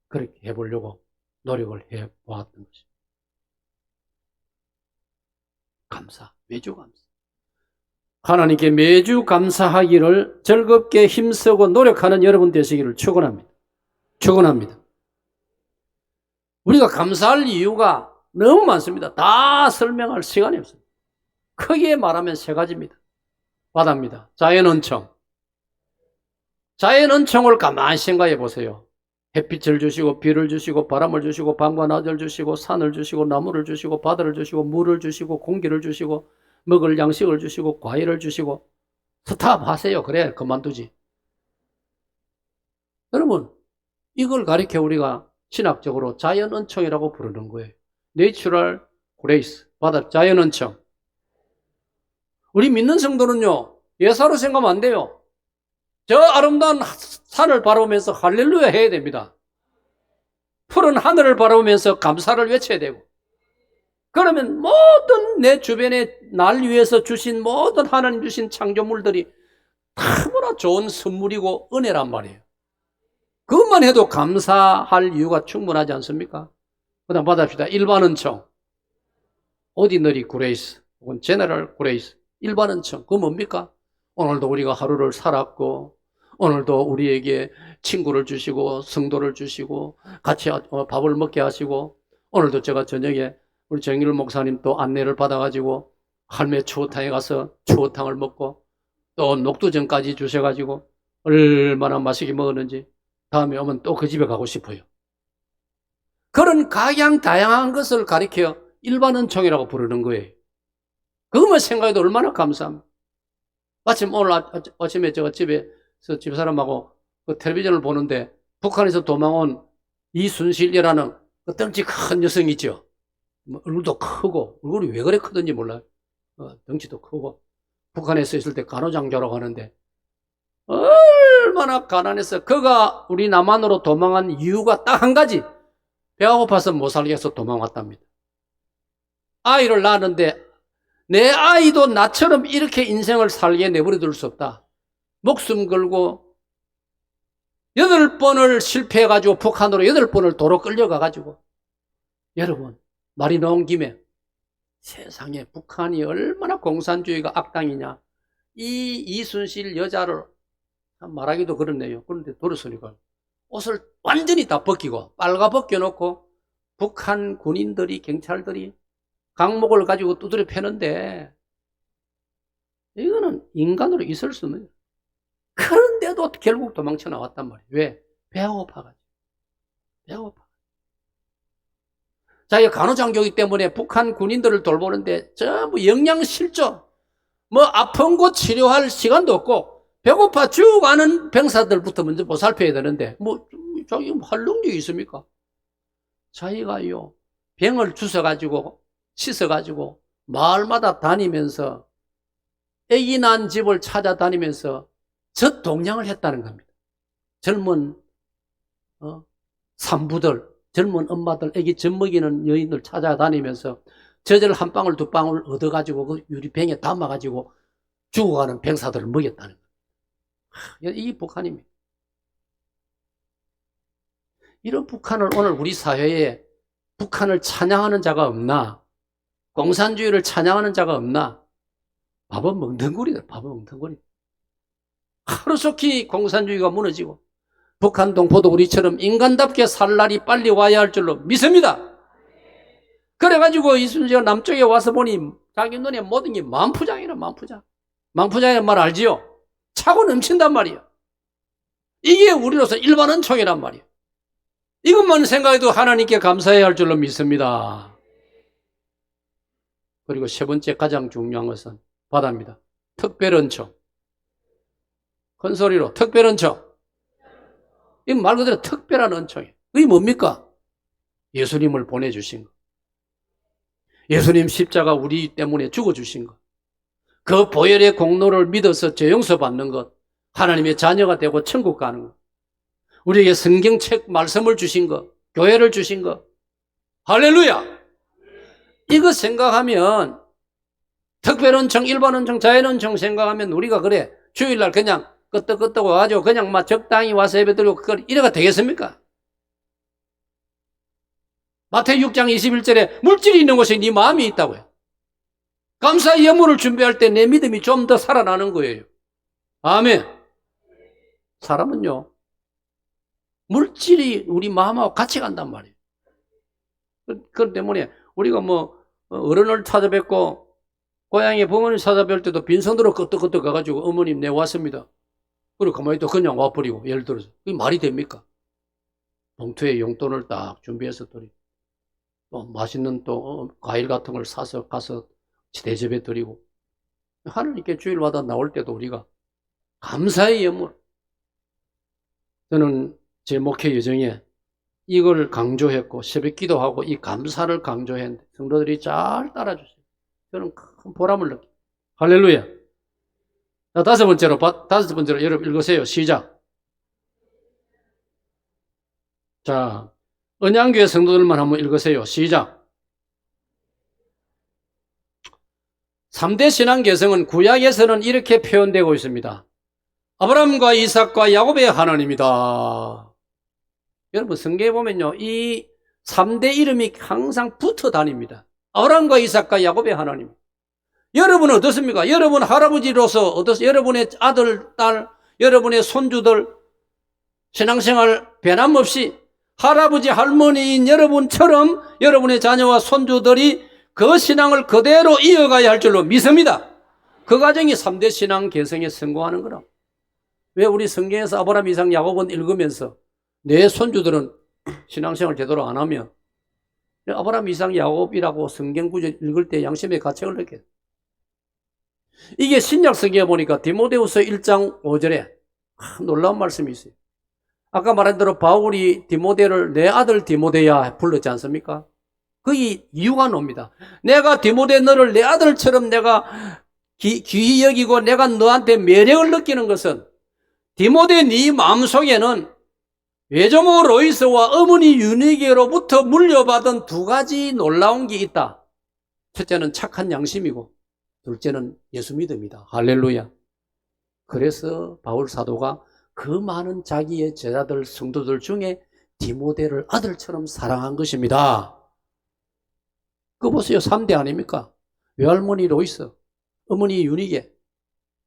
그렇게 해보려고 노력을 해보았던 것입니다. 감사, 매주 감사. 하나님께 매주 감사하기를 즐겁게 힘쓰고 노력하는 여러분 되시기를 축원합니다. 축원합니다. 우리가 감사할 이유가 너무 많습니다. 다 설명할 시간이 없습니다. 크게 말하면 3가지입니다. 바다입니다. 자연은총. 자연은총을 가만히 생각해 보세요. 햇빛을 주시고 비를 주시고 바람을 주시고 밤과 낮을 주시고 산을 주시고 나무를 주시고 바다를 주시고 물을 주시고 공기를 주시고 먹을 양식을 주시고 과일을 주시고. 스탑하세요. 그래 그만두지. 여러분 이걸 가리켜 우리가 신학적으로 자연은총이라고 부르는 거예요. 내추럴 그레이스, 바다 자연은총. 우리 믿는 성도는요 예사로 생각하면 안 돼요. 저 아름다운 산을 바라보면서 할렐루야 해야 됩니다. 푸른 하늘을 바라보면서 감사를 외쳐야 되고. 그러면 모든 내 주변에 날 위해서 주신 모든 하나님 주신 창조물들이 너무나 좋은 선물이고 은혜란 말이에요. 그것만 해도 감사할 이유가 충분하지 않습니까? 그 다음 받아봅시다. 일반은총, 오디너리 그레이스 혹은 제너럴 그레이스. 일반은총, 그건 뭡니까? 오늘도 우리가 하루를 살았고 오늘도 우리에게 친구를 주시고 성도를 주시고 같이 밥을 먹게 하시고 오늘도 제가 저녁에 우리 정일 목사님 또 안내를 받아가지고 할매 추어탕에 가서 추어탕을 먹고 또 녹두전까지 주셔가지고 얼마나 맛있게 먹었는지 다음에 오면 또 그 집에 가고 싶어요. 그런 각양다양한 것을 가리켜 일반은총이라고 부르는 거예요. 그것만 생각해도 얼마나 감사합니다. 마침 오늘 아침에 제가 집에서 집사람하고 그 텔레비전을 보는데 북한에서 도망온 이순실이라는 그 덩치 큰 여성이 있죠. 얼굴도 크고, 얼굴이 왜 그래 크던지 몰라요. 덩치도 크고. 북한에서 있을 때 간호장교라고 하는데 얼마나 가난해서 그가 우리 남한으로 도망한 이유가 딱 한 가지. 배가 고파서 못 살겠어 도망왔답니다. 아이를 낳았는데 내 아이도 나처럼 이렇게 인생을 살게 내버려 둘 수 없다. 목숨 걸고 8번을 실패해가지고 북한으로 8번을 도로 끌려가가지고 여러분 말이 나온 김에 세상에 북한이 얼마나 공산주의가 악당이냐. 이 이순실 여자를 말하기도 그렇네요. 그런데 돌아서니까 옷을 완전히 다 벗기고 빨가 벗겨놓고 북한 군인들이 경찰들이 강목을 가지고 두드려 패는데 이거는 인간으로 있을 수 없는. 그런데도 결국 도망쳐 나왔단 말이에요. 왜? 배가 고파가지고. 배가 고파. 자기가 간호장교이기 때문에 북한 군인들을 돌보는데 전부 영양실조, 뭐 아픈 곳 치료할 시간도 없고 배고파 죽어가는 병사들부터 먼저 보살펴야 되는데 뭐 자기 할 능력이 있습니까? 자기가요 병을 주워가지고 씻어가지고 마을마다 다니면서 아기 난 집을 찾아다니면서 젖동량을 했다는 겁니다. 젊은 산부들, 젊은 엄마들, 아기 젖 먹이는 여인들 찾아다니면서 젖을 한 방울 두 방울 얻어가지고 그 유리병에 담아가지고 죽어가는 병사들을 먹였다는 거예요. 이게 북한입니다. 이런 북한을 오늘 우리 사회에 북한을 찬양하는 자가 없나? 공산주의를 찬양하는 자가 없나? 밥은 멍텅구리다. 밥은 멍텅구리. 하루속히 공산주의가 무너지고 북한 동포도 우리처럼 인간답게 살 날이 빨리 와야 할 줄로 믿습니다. 그래가지고 이순재가 남쪽에 와서 보니 자기 눈에 모든 게 만푸장이라 만푸장. 만푸장이란 말 알지요? 차고 넘친단 말이에요. 이게 우리로서 일반은총이란 말이에요. 이것만 생각해도 하나님께 감사해야 할 줄로 믿습니다. 그리고 세 번째 가장 중요한 것은 바다입니다. 특별은총. 큰 소리로 특별은총. 이 말 그대로 특별한 은총이에요. 그게 뭡니까? 예수님을 보내주신 거. 예수님 십자가 우리 때문에 죽어주신 것. 그 보혈의 공로를 믿어서 죄 용서 받는 것. 하나님의 자녀가 되고 천국 가는 것. 우리에게 성경책 말씀을 주신 것. 교회를 주신 것. 할렐루야! 이거 생각하면 특별은총, 일반은총, 자연은총 생각하면 우리가 그래 주일날 그냥 끄떡끄떡 와가지고 그냥 막 적당히 와서 예배드리고 그걸 이래가 되겠습니까? 마태복음 6장 21절에 물질이 있는 곳에 네 마음이 있다고요. 감사의 예물을 준비할 때 내 믿음이 좀 더 살아나는 거예요. 아멘. 사람은요 물질이 우리 마음하고 같이 간단 말이에요. 그렇기 때문에 우리가 뭐 어른을 찾아뵙고 고향에 부모님 찾아뵐 때도 빈손으로 끄떡끄떡 가가지고 어머님 내 왔습니다. 그리고 가만히 또 그냥 와버리고 예를 들어서 그게 말이 됩니까? 봉투에 용돈을 딱 준비해서 또 맛있는 또 과일 같은 걸 사서 가서 대접해 드리고 하나님께 주일마다 나올 때도 우리가 감사의 예물. 저는 제 목회 여정에 이걸 강조했고 새벽 기도하고 이 감사를 강조했는데 성도들이 잘 따라주세요. 저는 큰 보람을 느껴요. 할렐루야. 자, 다섯 번째로 여러분 읽으세요. 시작. 자, 언양교회 성도들만 한번 읽으세요. 시작. 3대 신앙 개성은 구약에서는 이렇게 표현되고 있습니다. 아브라함과 이삭과 야곱의 하나님이다. 여러분 성경에 보면요 이 3대 이름이 항상 붙어 다닙니다. 아브라함과 이삭과 야곱의 하나님. 여러분은 어떻습니까? 여러분 할아버지로서 어떻습니까? 여러분의 아들, 딸, 여러분의 손주들 신앙생활 변함없이 할아버지 할머니인 여러분처럼 여러분의 자녀와 손주들이 그 신앙을 그대로 이어가야 할 줄로 믿습니다. 그 과정이 3대 신앙 계승에 성공하는 거라. 왜 우리 성경에서 아브라함, 이삭, 야곱은 읽으면서 내 손주들은 신앙생활 제대로 안 하면 아브라함, 이삭, 야곱이라고 성경 구절 읽을 때 양심의 가책을 느껴요. 이게 신약 성경에 보니까 디모데후서 1장 5절에 놀라운 말씀이 있어요. 아까 말한 대로 바울이 디모데를 내 아들 디모데야 불렀지 않습니까? 그 이유가 놉니다. 내가 디모데 너를 내 아들처럼 내가 귀히 여기고 내가 너한테 매력을 느끼는 것은 디모데 네 마음속에는 외조모 로이스와 어머니 유니게로부터 물려받은 두 가지 놀라운 게 있다. 첫째는 착한 양심이고 둘째는 예수 믿음이다. 할렐루야. 그래서 바울 사도가 그 많은 자기의 제자들 성도들 중에 디모데를 아들처럼 사랑한 것입니다. 그거 보세요. 3대 아닙니까? 외할머니 로이스, 어머니 유니게,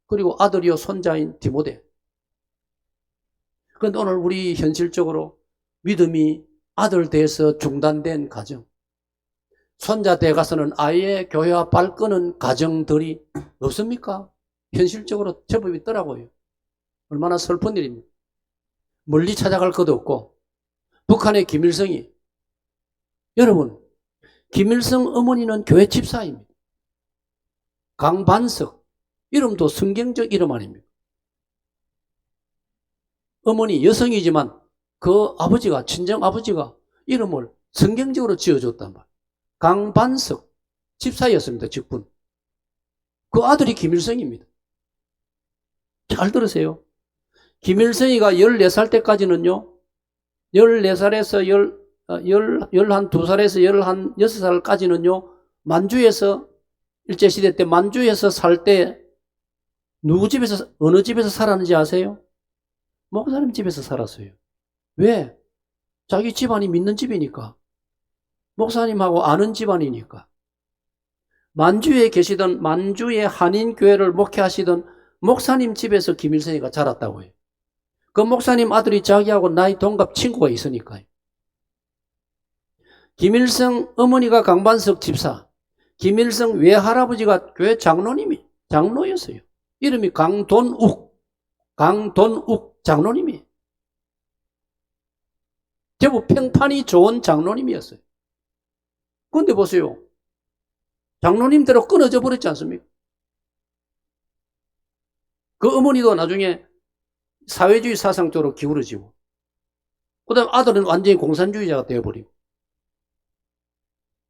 그리고 아들이요 손자인 디모데. 그런데 오늘 우리 현실적으로 믿음이 아들 돼서 중단된 가정, 손자 돼 가서는 아예 교회와 발끄는 가정들이 없습니까? 현실적으로 제법 있더라고요. 얼마나 슬픈 일입니까? 멀리 찾아갈 것도 없고 북한의 김일성이, 여러분 김일성 어머니는 교회 집사입니다. 강반석, 이름도 성경적 이름 아닙니까? 어머니 여성이지만 그 아버지가, 친정 아버지가 이름을 성경적으로 지어줬단 말이에요. 강반석 집사였습니다. 직분. 그 아들이 김일성입니다. 잘 들으세요. 김일성이가 14살 때까지는요, 14살에서 12살에서 16살까지는요, 만주에서, 일제시대 때 만주에서 살 때, 누구 집에서, 어느 집에서 살았는지 아세요? 목사님 집에서 살았어요. 왜? 자기 집안이 믿는 집이니까. 목사님하고 아는 집안이니까. 만주에 계시던, 만주의 한인교회를 목회하시던 목사님 집에서 김일성이가 자랐다고 해요. 그 목사님 아들이 자기하고 나이 동갑 친구가 있으니까요. 김일성 어머니가 강반석 집사, 김일성 외할아버지가 교회 장로였어요. 이름이 강돈욱 장로님이에요. 제법 평판이 좋은 장로님이었어요. 그런데 보세요. 장로님대로 끊어져 버렸지 않습니까? 그 어머니도 나중에 사회주의 사상 쪽으로 기울어지고, 그 다음 아들은 완전히 공산주의자가 되어버리고.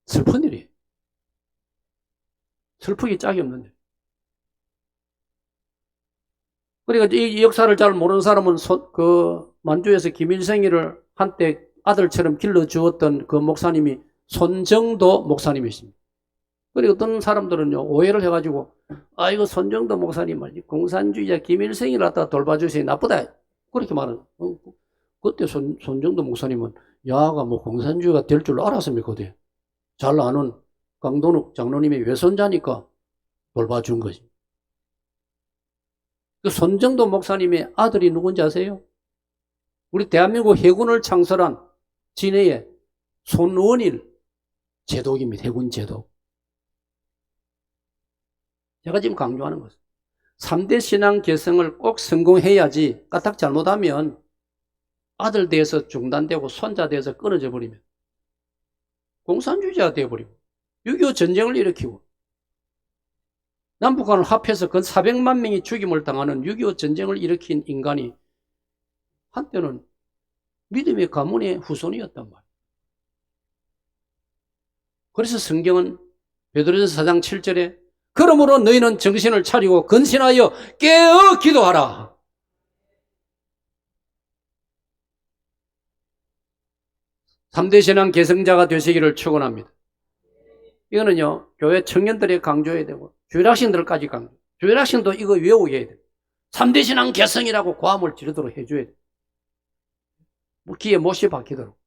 슬픈 일이에요. 슬프기 짝이 없는데. 그러니까 이 역사를 잘 모르는 사람은 만주에서 김일성이를 한때 아들처럼 길러주었던 그 목사님이 손정도 목사님이십니다. 그리고 어떤 사람들은요, 오해를 해가지고, 이거 손정도 목사님 말이지, 공산주의자 김일성이를 갖다가 돌봐주세요. 나쁘다. 그렇게 말하는. 그때 손정도 목사님은, 야가 뭐 공산주의가 될 줄 알았습니까? 그때. 잘 아는 강돈욱 장로님의 외손자니까 돌봐준 거지. 그 손정도 목사님의 아들이 누군지 아세요? 우리 대한민국 해군을 창설한 진해의 손원일 제독입니다. 해군 제독. 제가 지금 강조하는 것은 3대 신앙 계승을 꼭 성공해야지, 까딱 잘못하면 아들 돼서 중단되고 손자 돼서 끊어져 버리면 공산주의자가 되어버리고 6.25 전쟁을 일으키고 남북한을 합해서 근 400만 명이 죽임을 당하는 6.25 전쟁을 일으킨 인간이 한때는 믿음의 가문의 후손이었단 말이에요. 그래서 성경은 베드로전서 4장 7절에 그러므로 너희는 정신을 차리고 근신하여 깨어 기도하라. 삼대 신앙 계승자가 되시기를 축원합니다. 이거는요, 교회 청년들이 강조해야 되고 주일학생들까지 강조. 주일학생도 이거 외우게 해야 돼요. 3대 신앙 계승이라고 고함을 지르도록 해줘야 돼요. 귀에 못이 박히도록.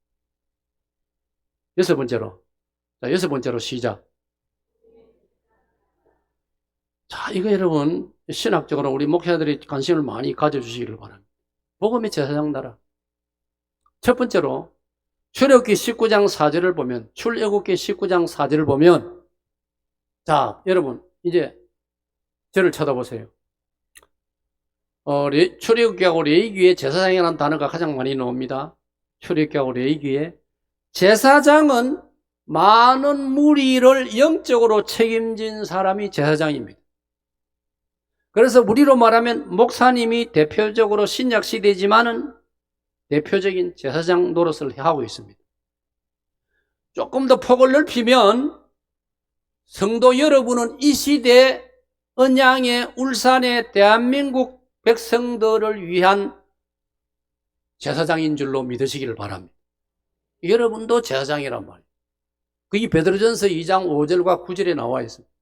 여섯 번째로 시작. 자, 이거 여러분, 신학적으로 우리 목회자들이 관심을 많이 가져주시기를 바랍니다. 복음의 제사장 나라. 첫 번째로, 출애굽기 19장 4절을 보면, 출애굽기 19장 4절을 보면, 자, 여러분, 이제 저를 쳐다보세요. 출애굽기하고 레위기에 제사장이라는 단어가 가장 많이 나옵니다. 출애굽기하고 레위기에 제사장은 많은 무리를 영적으로 책임진 사람이 제사장입니다. 그래서 우리로 말하면 목사님이 대표적으로 신약 시대지만은 대표적인 제사장 노릇을 하고 있습니다. 조금 더 폭을 넓히면 성도 여러분은 이 시대 언양의 울산의 대한민국 백성들을 위한 제사장인 줄로 믿으시기를 바랍니다. 여러분도 제사장이란 말이에요. 그게 베드로전서 2장 5절과 9절에 나와 있습니다.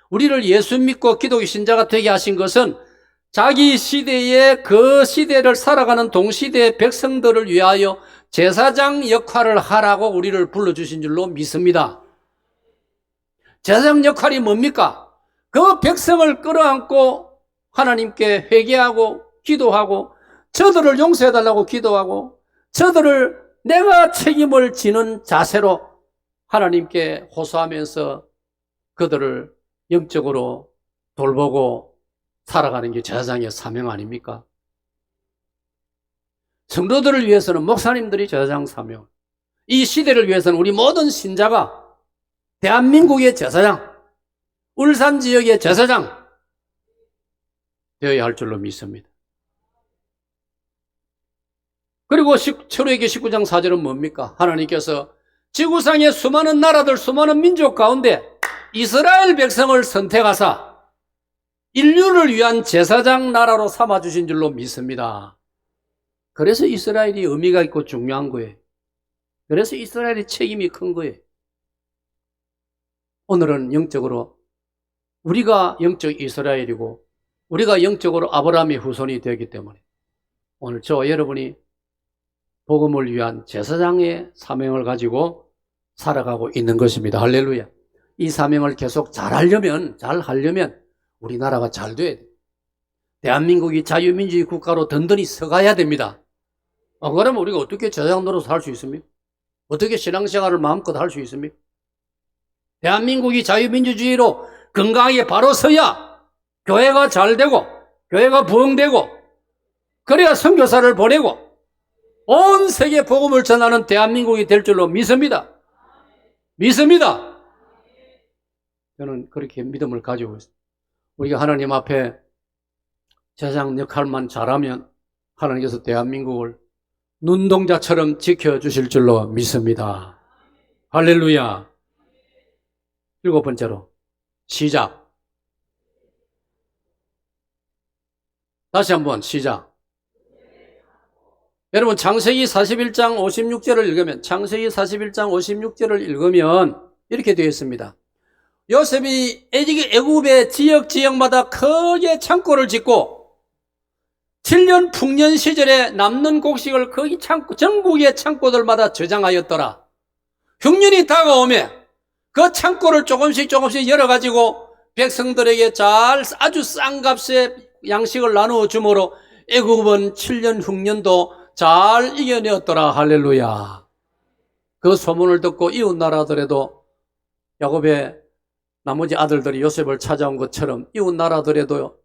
우리를 예수 믿고 기독교 신자가 되게 하신 것은 자기 시대에 그 시대를 살아가는 동시대의 백성들을 위하여 제사장 역할을 하라고 우리를 불러주신 줄로 믿습니다. 제사장 역할이 뭡니까? 그 백성을 끌어안고 하나님께 회개하고 기도하고 저들을 용서해달라고 기도하고 저들을 내가 책임을 지는 자세로 하나님께 호소하면서 그들을 영적으로 돌보고 살아가는 게 제사장의 사명 아닙니까? 성도들을 위해서는 목사님들이 제사장 사명, 이 시대를 위해서는 우리 모든 신자가 대한민국의 제사장, 울산 지역의 제사장 되어야 할 줄로 믿습니다. 그리고 출애굽기 19장 4절은 뭡니까? 하나님께서 지구상의 수많은 나라들, 수많은 민족 가운데 이스라엘 백성을 선택하사 인류를 위한 제사장 나라로 삼아주신 줄로 믿습니다. 그래서 이스라엘이 의미가 있고 중요한 거예요. 그래서 이스라엘의 책임이 큰 거예요. 오늘은 영적으로 우리가 영적 이스라엘이고 우리가 영적으로 아브라함의 후손이 되었기 때문에 오늘 저와 여러분이 복음을 위한 제사장의 사명을 가지고 살아가고 있는 것입니다. 할렐루야. 이 사명을 계속 잘 하려면 우리나라가 잘 돼야 돼요. 대한민국이 자유민주주의 국가로 든든히 서가야 됩니다. 그러면 우리가 어떻게 제사장 노릇을 할 수 있습니까? 어떻게 신앙생활을 마음껏 할 수 있습니까? 대한민국이 자유민주주의로 건강하게 바로 서야 교회가 잘 되고 교회가 부흥되고 그래야 선교사를 보내고 온 세계 복음을 전하는 대한민국이 될 줄로 믿습니다. 믿습니다. 저는 그렇게 믿음을 가지고 있습니다. 우리가 하나님 앞에 제사장 역할만 잘하면 하나님께서 대한민국을 눈동자처럼 지켜주실 줄로 믿습니다. 할렐루야. 7번째로 시작. 다시 한번 시작. 여러분 창세기 41장 56절을 읽으면 창세기 41장 56절을 읽으면 이렇게 되어 있습니다. 요셉이 애굽의 지역마다 크게 창고를 짓고 7년 풍년 시절에 남는 곡식을 거기 전국의 창고들마다 저장하였더라. 흉년이 다가오매 그 창고를 조금씩 열어가지고 백성들에게 아주 싼 값에 양식을 나누어 주므로 애굽은 7년 흉년도 잘 이겨내었더라. 할렐루야. 그 소문을 듣고 이웃 나라들에도 야곱의 나머지 아들들이 요셉을 찾아온 것처럼 이웃 나라들에도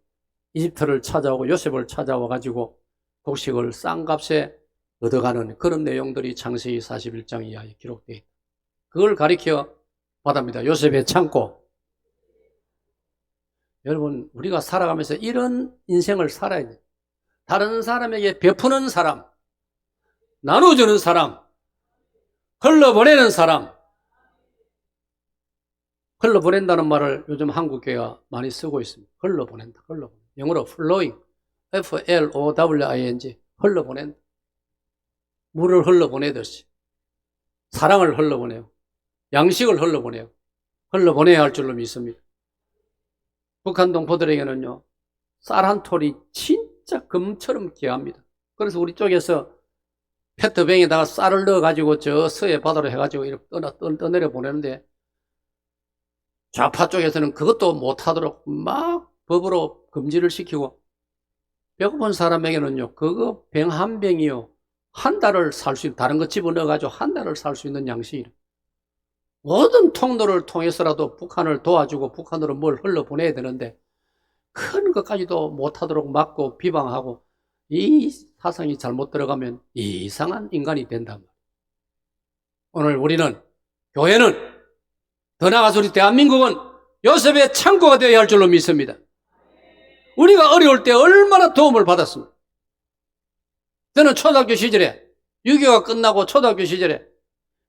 이집트를 찾아오고 요셉을 찾아와 가지고 곡식을 싼 값에 얻어가는 그런 내용들이 창세기 41장 이하에 기록되어 있다. 그걸 가리켜 받합니다. 요셉의 창고. 여러분, 우리가 살아가면서 이런 인생을 살아야 돼요. 다른 사람에게 베푸는 사람, 나눠주는 사람, 흘러보내는 사람. 흘러보낸다는 말을 요즘 한국교회가 많이 쓰고 있습니다. 흘러보낸다. 영어로 flowing, F-L-O-W-I-N-G, 흘러보낸다. 물을 흘러보내듯이 사랑을 흘러보내요. 양식을 흘러보내요. 흘러보내야 할 줄로 믿습니다. 북한 동포들에게는요, 쌀 한 톨이 진짜 금처럼 귀합니다. 그래서 우리 쪽에서 페트병에다가 쌀을 넣어가지고 저 서해 바다로 해가지고 이렇게 떠내려 보내는데 좌파 쪽에서는 그것도 못하도록 막 법으로 금지를 시키고 배고픈 사람에게는요, 그거 병 한 병이요, 한 달을 살 수 있는, 다른 거 집어넣어가지고 한 달을 살 수 있는 양식이에요. 모든 통로를 통해서라도 북한을 도와주고 북한으로 뭘 흘러보내야 되는데 큰 것까지도 못하도록 막고 비방하고 이 사상이 잘못 들어가면 이상한 인간이 된단 말이에요. 오늘 우리는, 교회는, 더 나아가서 우리 대한민국은 요셉의 창고가 되어야 할 줄로 믿습니다. 우리가 어려울 때 얼마나 도움을 받았습니까? 저는 초등학교 시절에, 6.25가 끝나고 초등학교 시절에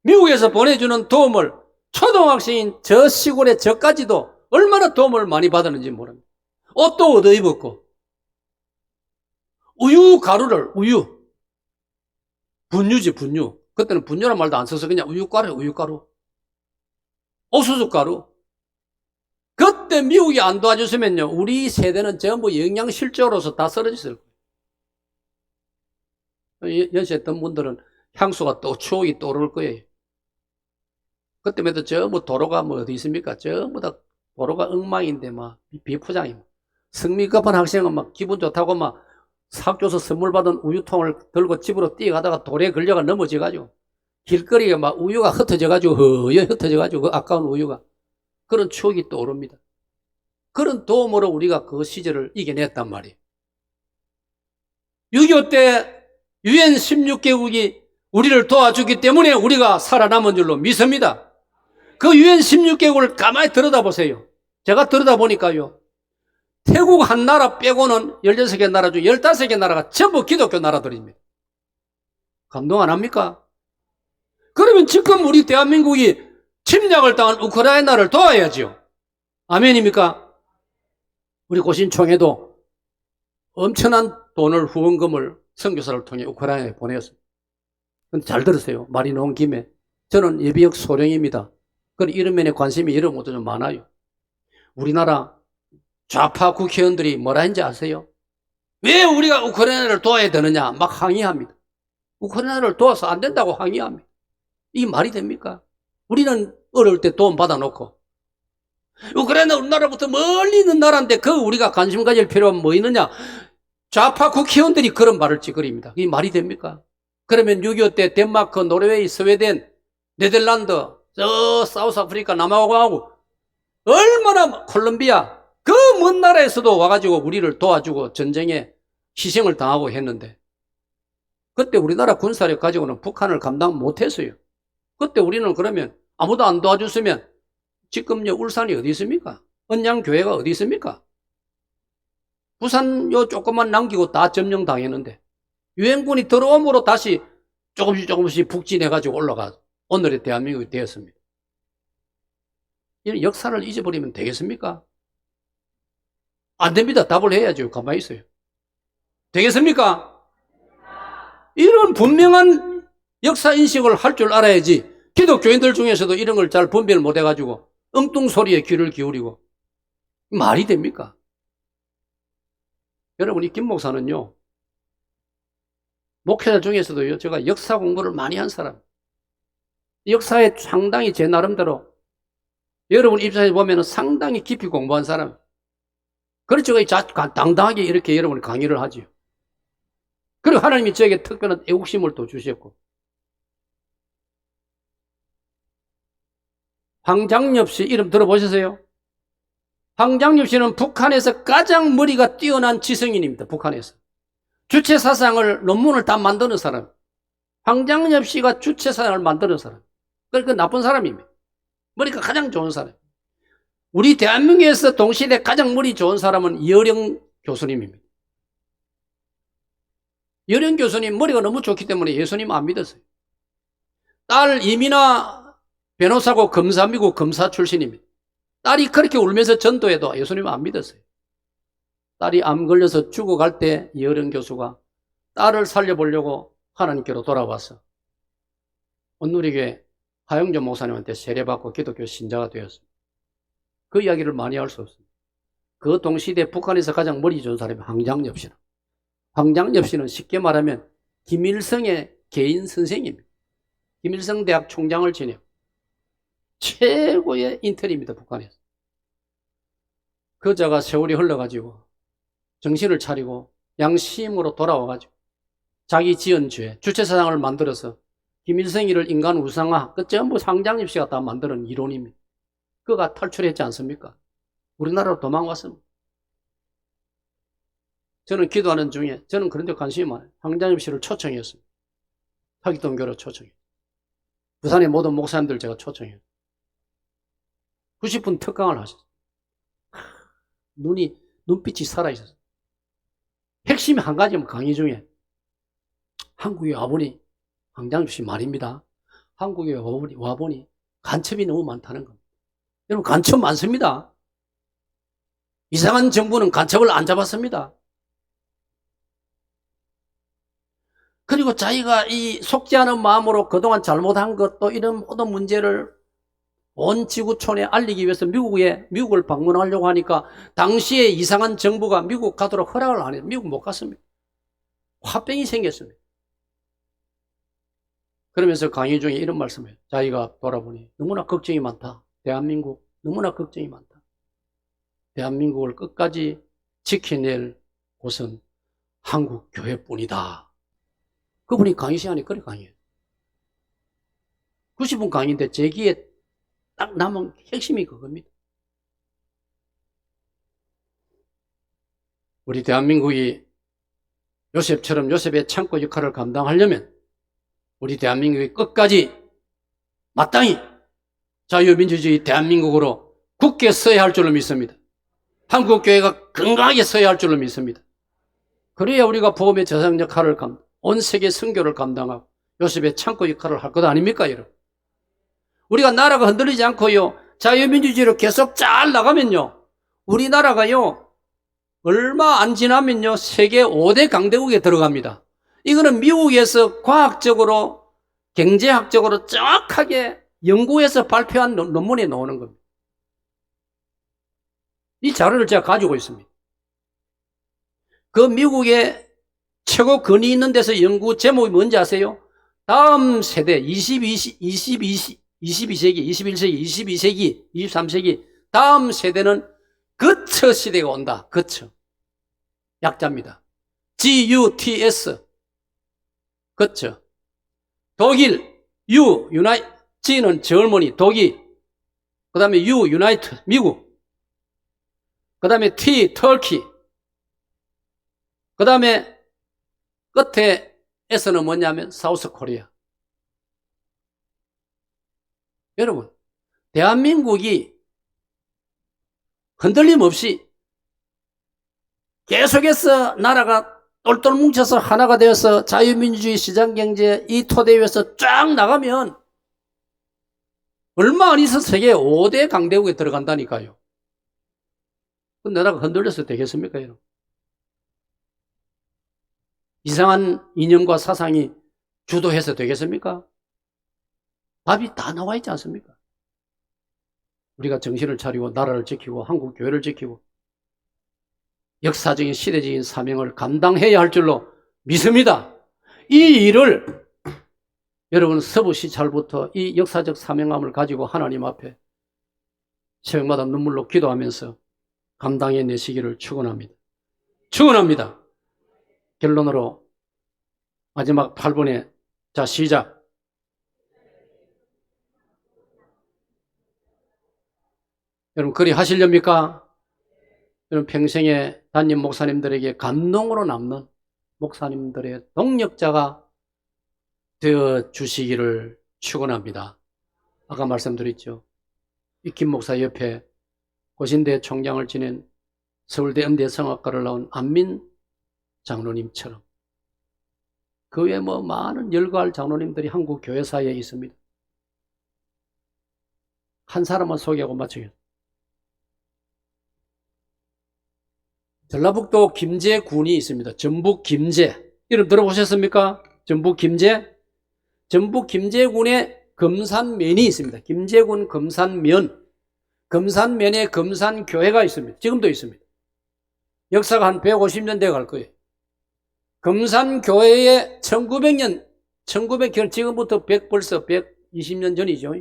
미국에서 보내주는 도움을 초등학생인 저 시골의 저까지도 얼마나 도움을 많이 받았는지 모릅니다. 옷도 얻어 입었고, 우유 가루를, 우유. 분유지, 분유. 그때는 분유란 말도 안 써서 그냥 우유가루, 우유가루. 옥수수 가루. 그때 미국이 안 도와줬으면요, 우리 세대는 전부 영양실조로서 다 쓰러졌을 거예요. 연세했던 분들은 향수가 또, 추억이 떠오를 거예요. 그때부터 전부 도로가 뭐 어디 있습니까? 전부 다 도로가 엉망인데 막 비포장이. 성미 급한 학생은 막 기분 좋다고 막 사교서 선물 받은 우유통을 들고 집으로 뛰어가다가 돌에 걸려가 넘어져가지고 길거리에 막 우유가 흩어져가지고 허여 흩어져가지고 그 아까운 우유가. 그런 추억이 떠오릅니다. 그런 도움으로 우리가 그 시절을 이겨냈단 말이에요. 6.25 때 UN 16개국이 우리를 도와주기 때문에 우리가 살아남은 줄로 믿습니다. 그 UN 16개국을 가만히 들여다보세요. 제가 들여다보니까요, 태국 한 나라 빼고는 16개 나라 중 15개 나라가 전부 기독교 나라들입니다. 감동 안 합니까? 그러면 지금 우리 대한민국이 침략을 당한 우크라이나를 도와야지요. 아멘입니까? 우리 고신총회도 엄청난 돈을, 후원금을 선교사를 통해 우크라이나에 보내었습니다. 근데 잘 들으세요. 말이 나온 김에 저는 예비역 소령입니다. 그런 이런 면에 관심이 여러 모두 좀 많아요. 우리나라 좌파 국회의원들이 뭐라 했는지 아세요? 왜 우리가 우크라이나를 도와야 되느냐 막 항의합니다. 우크라이나를 도와서 안 된다고 항의합니다. 이게 말이 됩니까? 우리는 어려울 때 도움 받아놓고, 우크라이나 우리나라부터 멀리 있는 나라인데 그 우리가 관심 가질 필요가 뭐 있느냐? 좌파 국회의원들이 그런 말을 찌그립니다. 이게 말이 됩니까? 그러면 6.25 때 덴마크, 노르웨이, 스웨덴, 네덜란드, 저 사우스아프리카, 남아공하고 얼마나 콜롬비아, 그 먼 나라에서도 와가지고 우리를 도와주고 전쟁에 희생을 당하고 했는데, 그때 우리나라 군사력 가지고는 북한을 감당 못했어요. 그때 우리는 그러면 아무도 안 도와줬으면 지금 울산이 어디 있습니까? 언양교회가 어디 있습니까? 부산 요 조금만 남기고 다 점령당했는데 유엔군이 들어옴으로 다시 조금씩 북진해가지고 올라가 오늘의 대한민국이 되었습니다. 이런 역사를 잊어버리면 되겠습니까? 안 됩니다. 답을 해야죠. 가만히 있어요. 되겠습니까? 이런 분명한 역사인식을 할 줄 알아야지 기독교인들 중에서도 이런 걸 잘 분별 못 해가지고 엉뚱 소리에 귀를 기울이고 말이 됩니까? 여러분, 이 김 목사는요, 목회자 중에서도요, 제가 역사 공부를 많이 한 사람, 역사에 상당히 제 나름대로 여러분 입장에서 보면 상당히 깊이 공부한 사람, 그래서 제가 당당하게 이렇게 여러분 강의를 하지요. 그리고 하나님이 저에게 특별한 애국심을 또 주셨고, 황장엽 씨 이름 들어보셨어요? 황장엽 씨는 북한에서 가장 머리가 뛰어난 지성인입니다. 북한에서. 주체사상을, 논문을 다 만드는 사람. 황장엽 씨가 주체사상을 만드는 사람. 그러니까 나쁜 사람입니다. 머리가 가장 좋은 사람. 우리 대한민국에서 동시대 가장 머리 좋은 사람은 이어령 교수님입니다. 이어령 교수님 머리가 너무 좋기 때문에 예수님 안 믿었어요. 딸 이민아 변호사고 검사미고 검사 출신입니다. 딸이 그렇게 울면서 전도해도 예수님은 안 믿었어요. 딸이 암 걸려서 죽어갈 때 이어령 교수가 딸을 살려보려고 하나님께로 돌아와서 온누리교회 하영조 목사님한테 세례받고 기독교 신자가 되었습니다. 그 이야기를 많이 할 수 없습니다. 그 동시대 북한에서 가장 머리 좋은 사람이 황장엽 씨는. 황장엽 씨는 쉽게 말하면 김일성의 개인 선생입니다. 김일성 대학 총장을 지내고 최고의 인텔입니다. 북한에서. 그자가 세월이 흘러가지고 정신을 차리고 양심으로 돌아와가지고 자기 지은 죄, 주체사상을 만들어서 김일성이를 인간 우상화, 그 전부 황장엽 씨가 다 만드는 이론입니다. 그가 탈출했지 않습니까? 우리나라로 도망왔습니다. 저는 기도하는 중에, 저는 그런 데 관심이 많아요. 황장엽 씨를 초청했습니다. 사기동교로 초청했어요. 부산의 모든 목사님들 제가 초청했어요. 90분 특강을 하셨어요. 눈빛이 살아있었어요. 핵심이 한 가지면 강의 중에, 한국에 와보니, 황장엽 씨 말입니다. 한국에 와보니 간첩이 너무 많다는 겁니다. 여러분, 간첩 많습니다. 이상한 정부는 간첩을 안 잡았습니다. 그리고 자기가 이 속지 않은 마음으로 그동안 잘못한 것도 이런 모든 문제를 온 지구촌에 알리기 위해서 미국을 방문하려고 하니까 당시에 이상한 정부가 미국 가도록 허락을 안 해요. 미국 못 갔습니다. 화병이 생겼습니다. 그러면서 강의 중에 이런 말씀을 해요. 자기가 돌아보니 너무나 걱정이 많다. 대한민국 너무나 걱정이 많다. 대한민국을 끝까지 지켜낼 곳은 한국 교회뿐이다. 그분이 강의 시간이 그래 강의해요. 90분 강의인데 제 귀에 딱 남은 핵심이 그겁니다. 우리 대한민국이 요셉처럼 요셉의 창고 역할을 감당하려면 우리 대한민국이 끝까지 마땅히 자유민주주의 대한민국으로 굳게 서야 할 줄로 믿습니다. 한국교회가 건강하게 서야 할 줄로 믿습니다. 그래야 우리가 복음의 저상 역할을 온 세계 선교를 감당하고 요셉의 창고 역할을 할 것 아닙니까, 여러분? 우리가 나라가 흔들리지 않고요, 자유민주주의로 계속 잘 나가면요, 우리나라가요, 얼마 안 지나면요, 세계 5대 강대국에 들어갑니다. 이거는 미국에서 과학적으로, 경제학적으로 정확하게 연구해서 발표한 논문에 나오는 겁니다. 이 자료를 제가 가지고 있습니다. 그 미국의 최고 권위 있는 데서 연구 제목이 뭔지 아세요? 다음 세대, 22세기, 21세기, 23세기, 다음 세대는 거처 시대가 온다. 거처. 약자입니다. GUTS. 거처. 독일, G는 젊은이, 독일. 그 다음에 유나이트, 미국. 그 다음에 터키. 그 다음에 끝에 S는 뭐냐면 사우스 코리아. 여러분, 대한민국이 흔들림 없이 계속해서 나라가 똘똘 뭉쳐서 하나가 되어서 자유민주주의 시장경제 이 토대 위에서 쫙 나가면 얼마 안 있어 세계 5대 강대국에 들어간다니까요. 그 나라가 흔들려서 되겠습니까, 여러분? 이상한 이념과 사상이 주도해서 되겠습니까? 답이 다 나와 있지 않습니까? 우리가 정신을 차리고 나라를 지키고 한국 교회를 지키고 역사적인 시대적인 사명을 감당해야 할 줄로 믿습니다. 이 일을 여러분 서부시찰부터 이 역사적 사명감을 가지고 하나님 앞에 새벽마다 눈물로 기도하면서 감당해내시기를 축원합니다. 축원합니다. 결론으로 마지막 8분에 자 시작. 여러분 그리 하시렵니까? 여러분 평생에 담임 목사님들에게 감동으로 남는 목사님들의 동력자가 되어 주시기를 축원합니다. 아까 말씀드렸죠. 이 김 목사 옆에 고신대 총장을 지낸 서울대 음대 성악과를 나온 안민 장로님처럼 그 외에 많은 열거할 장로님들이 한국 교회사에 있습니다. 한 사람만 소개하고 마치겠습니다. 전라북도 김제군이 있습니다. 전북 김제. 이름 들어보셨습니까? 전북 김제? 전북 김제군에 금산면이 있습니다. 김제군 금산면. 금산면에 금산교회가 있습니다. 지금도 있습니다. 역사가 한 150년 돼 갈 거예요. 금산교회에 1900년, 지금부터 벌써 120년 전이죠.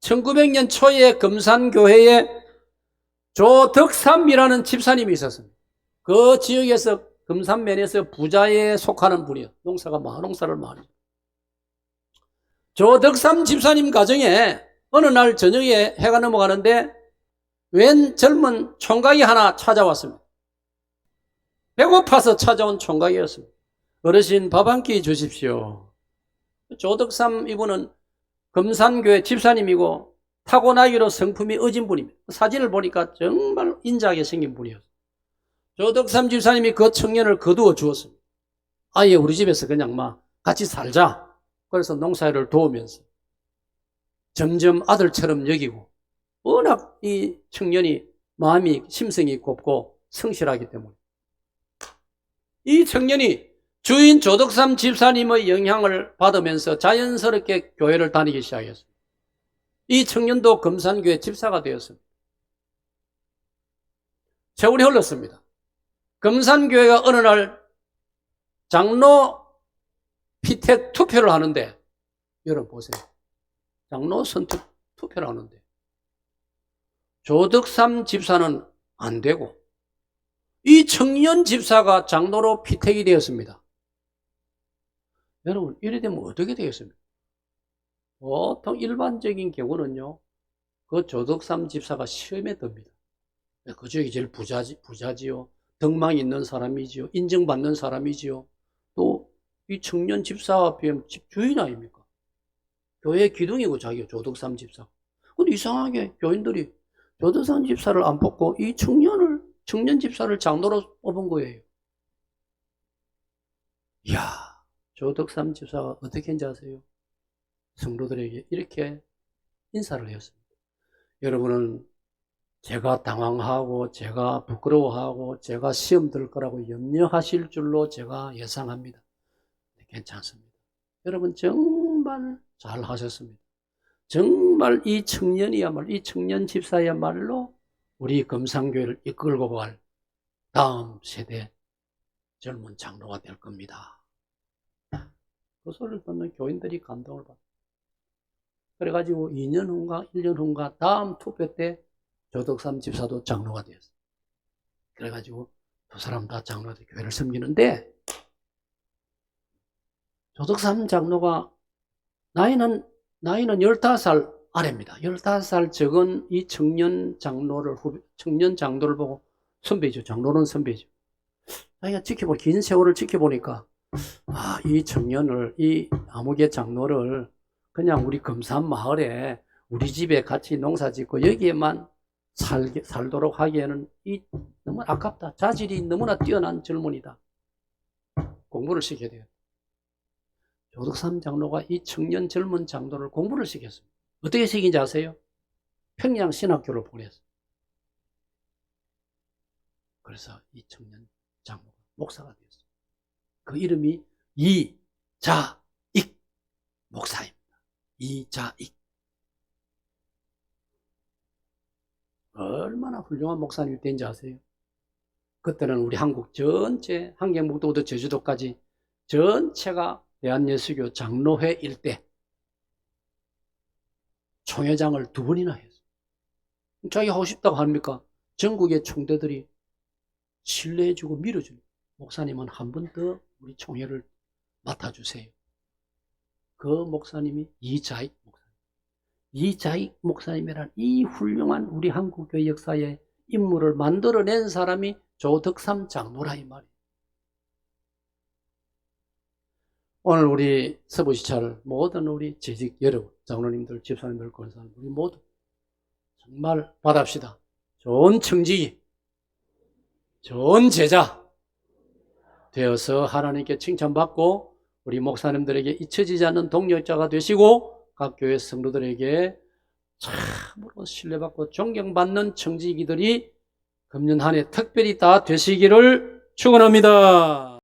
1900년 초에 금산교회에 조덕삼이라는 집사님이 있었습니다. 그 지역에서 금산면에서 부자에 속하는 분이요. 농사를 많이. 조덕삼 집사님 가정에 어느 날 저녁에 해가 넘어가는데 웬 젊은 총각이 하나 찾아왔습니다. 배고파서 찾아온 총각이었습니다. 어르신 밥 한 끼 주십시오. 조덕삼 이분은 금산교회 집사님이고 타고나기로 성품이 어진 분입니다. 사진을 보니까 정말 인자하게 생긴 분이었어요. 조덕삼 집사님이 그 청년을 거두어 주었습니다. 아예 우리 집에서 그냥 같이 살자. 그래서 농사일을 도우면서 점점 아들처럼 여기고, 워낙 이 청년이 마음이 심성이 곱고 성실하기 때문에 이 청년이 주인 조덕삼 집사님의 영향을 받으면서 자연스럽게 교회를 다니기 시작했습니다. 이 청년도 금산교회 집사가 되었습니다. 세월이 흘렀습니다. 금산교회가 어느 날 장로 피택 투표를 하는데, 여러분 보세요. 장로 선택 투표를 하는데 조덕삼 집사는 안 되고 이 청년 집사가 장로로 피택이 되었습니다. 여러분, 이래 되면 어떻게 되겠습니까? 보통 일반적인 경우는요, 그 조덕삼 집사가 시험에 듭니다. 그 중에 제일 부자지요. 덕망이 있는 사람이지요. 인정받는 사람이지요. 또 이 청년 집사 앞에 집주인 아닙니까? 교회 기둥이고 자기가 조덕삼 집사. 근데 이상하게 교인들이 조덕삼 집사를 안 뽑고 이 청년 집사를 장로로 뽑은 거예요. 이야, 조덕삼 집사가 어떻게 했는지 아세요? 성도들에게 이렇게 인사를 했습니다. 여러분은 제가 당황하고 제가 부끄러워하고 제가 시험 들 거라고 염려하실 줄로 제가 예상합니다. 괜찮습니다. 여러분 정말 잘 하셨습니다. 정말 이 청년이야말로, 이 청년 집사야말로 우리 금산교회를 이끌고 갈 다음 세대 젊은 장로가 될 겁니다. 그 소리를 듣는 교인들이 감동을 받아요. 그래가지고 2년 후인가 1년 후인가 다음 투표 때 조덕삼 집사도 장로가 되었어요. 그래가지고 두 사람 다 장로가 되어 교회를 섬기는데, 조덕삼 장로가 나이는 15살 아래입니다. 15살 적은 이 청년 장로를 보고 선배죠. 장로는 선배죠. 자기가 긴 세월을 지켜보니까, 이 청년을, 이 아무개 장로를 그냥 우리 금산 마을에 우리 집에 같이 농사 짓고 여기에만 살도록 하기에는 너무 아깝다. 자질이 너무나 뛰어난 젊은이다. 공부를 시켜야 돼요. 조덕삼 장로가 이 청년 젊은 장로를 공부를 시켰습니다. 어떻게 시킨지 아세요? 평양신학교를 보냈어요. 그래서 이 청년 장로가 목사가 되었어요. 그 이름이 이자익 목사입니다. 이자익. 얼마나 훌륭한 목사님이 된지 아세요? 그때는 우리 한국 전체, 한경북도부터 제주도까지 전체가 대한예수교 장로회 일대 총회장을 2번이나 했어요. 자기 하고 싶다고 합니까? 전국의 총대들이 신뢰해주고 밀어줍니다. 목사님은 한 번 더 우리 총회를 맡아주세요. 그 목사님이 이자익 목사님. 이자익 목사님이란 이 훌륭한 우리 한국교회 역사의 인물을 만들어낸 사람이 조덕삼 장로라 이 말이에요. 오늘 우리 서부시찰 모든 우리 재직 여러분, 장로님들, 집사님들, 권사님, 우리 모두 정말 받합시다. 좋은 청지기, 좋은 제자 되어서 하나님께 칭찬받고 우리 목사님들에게 잊혀지지 않는 동력자가 되시고 각 교회 성도들에게 참으로 신뢰받고 존경받는 청지기들이 금년 한 해 특별히 다 되시기를 축원합니다.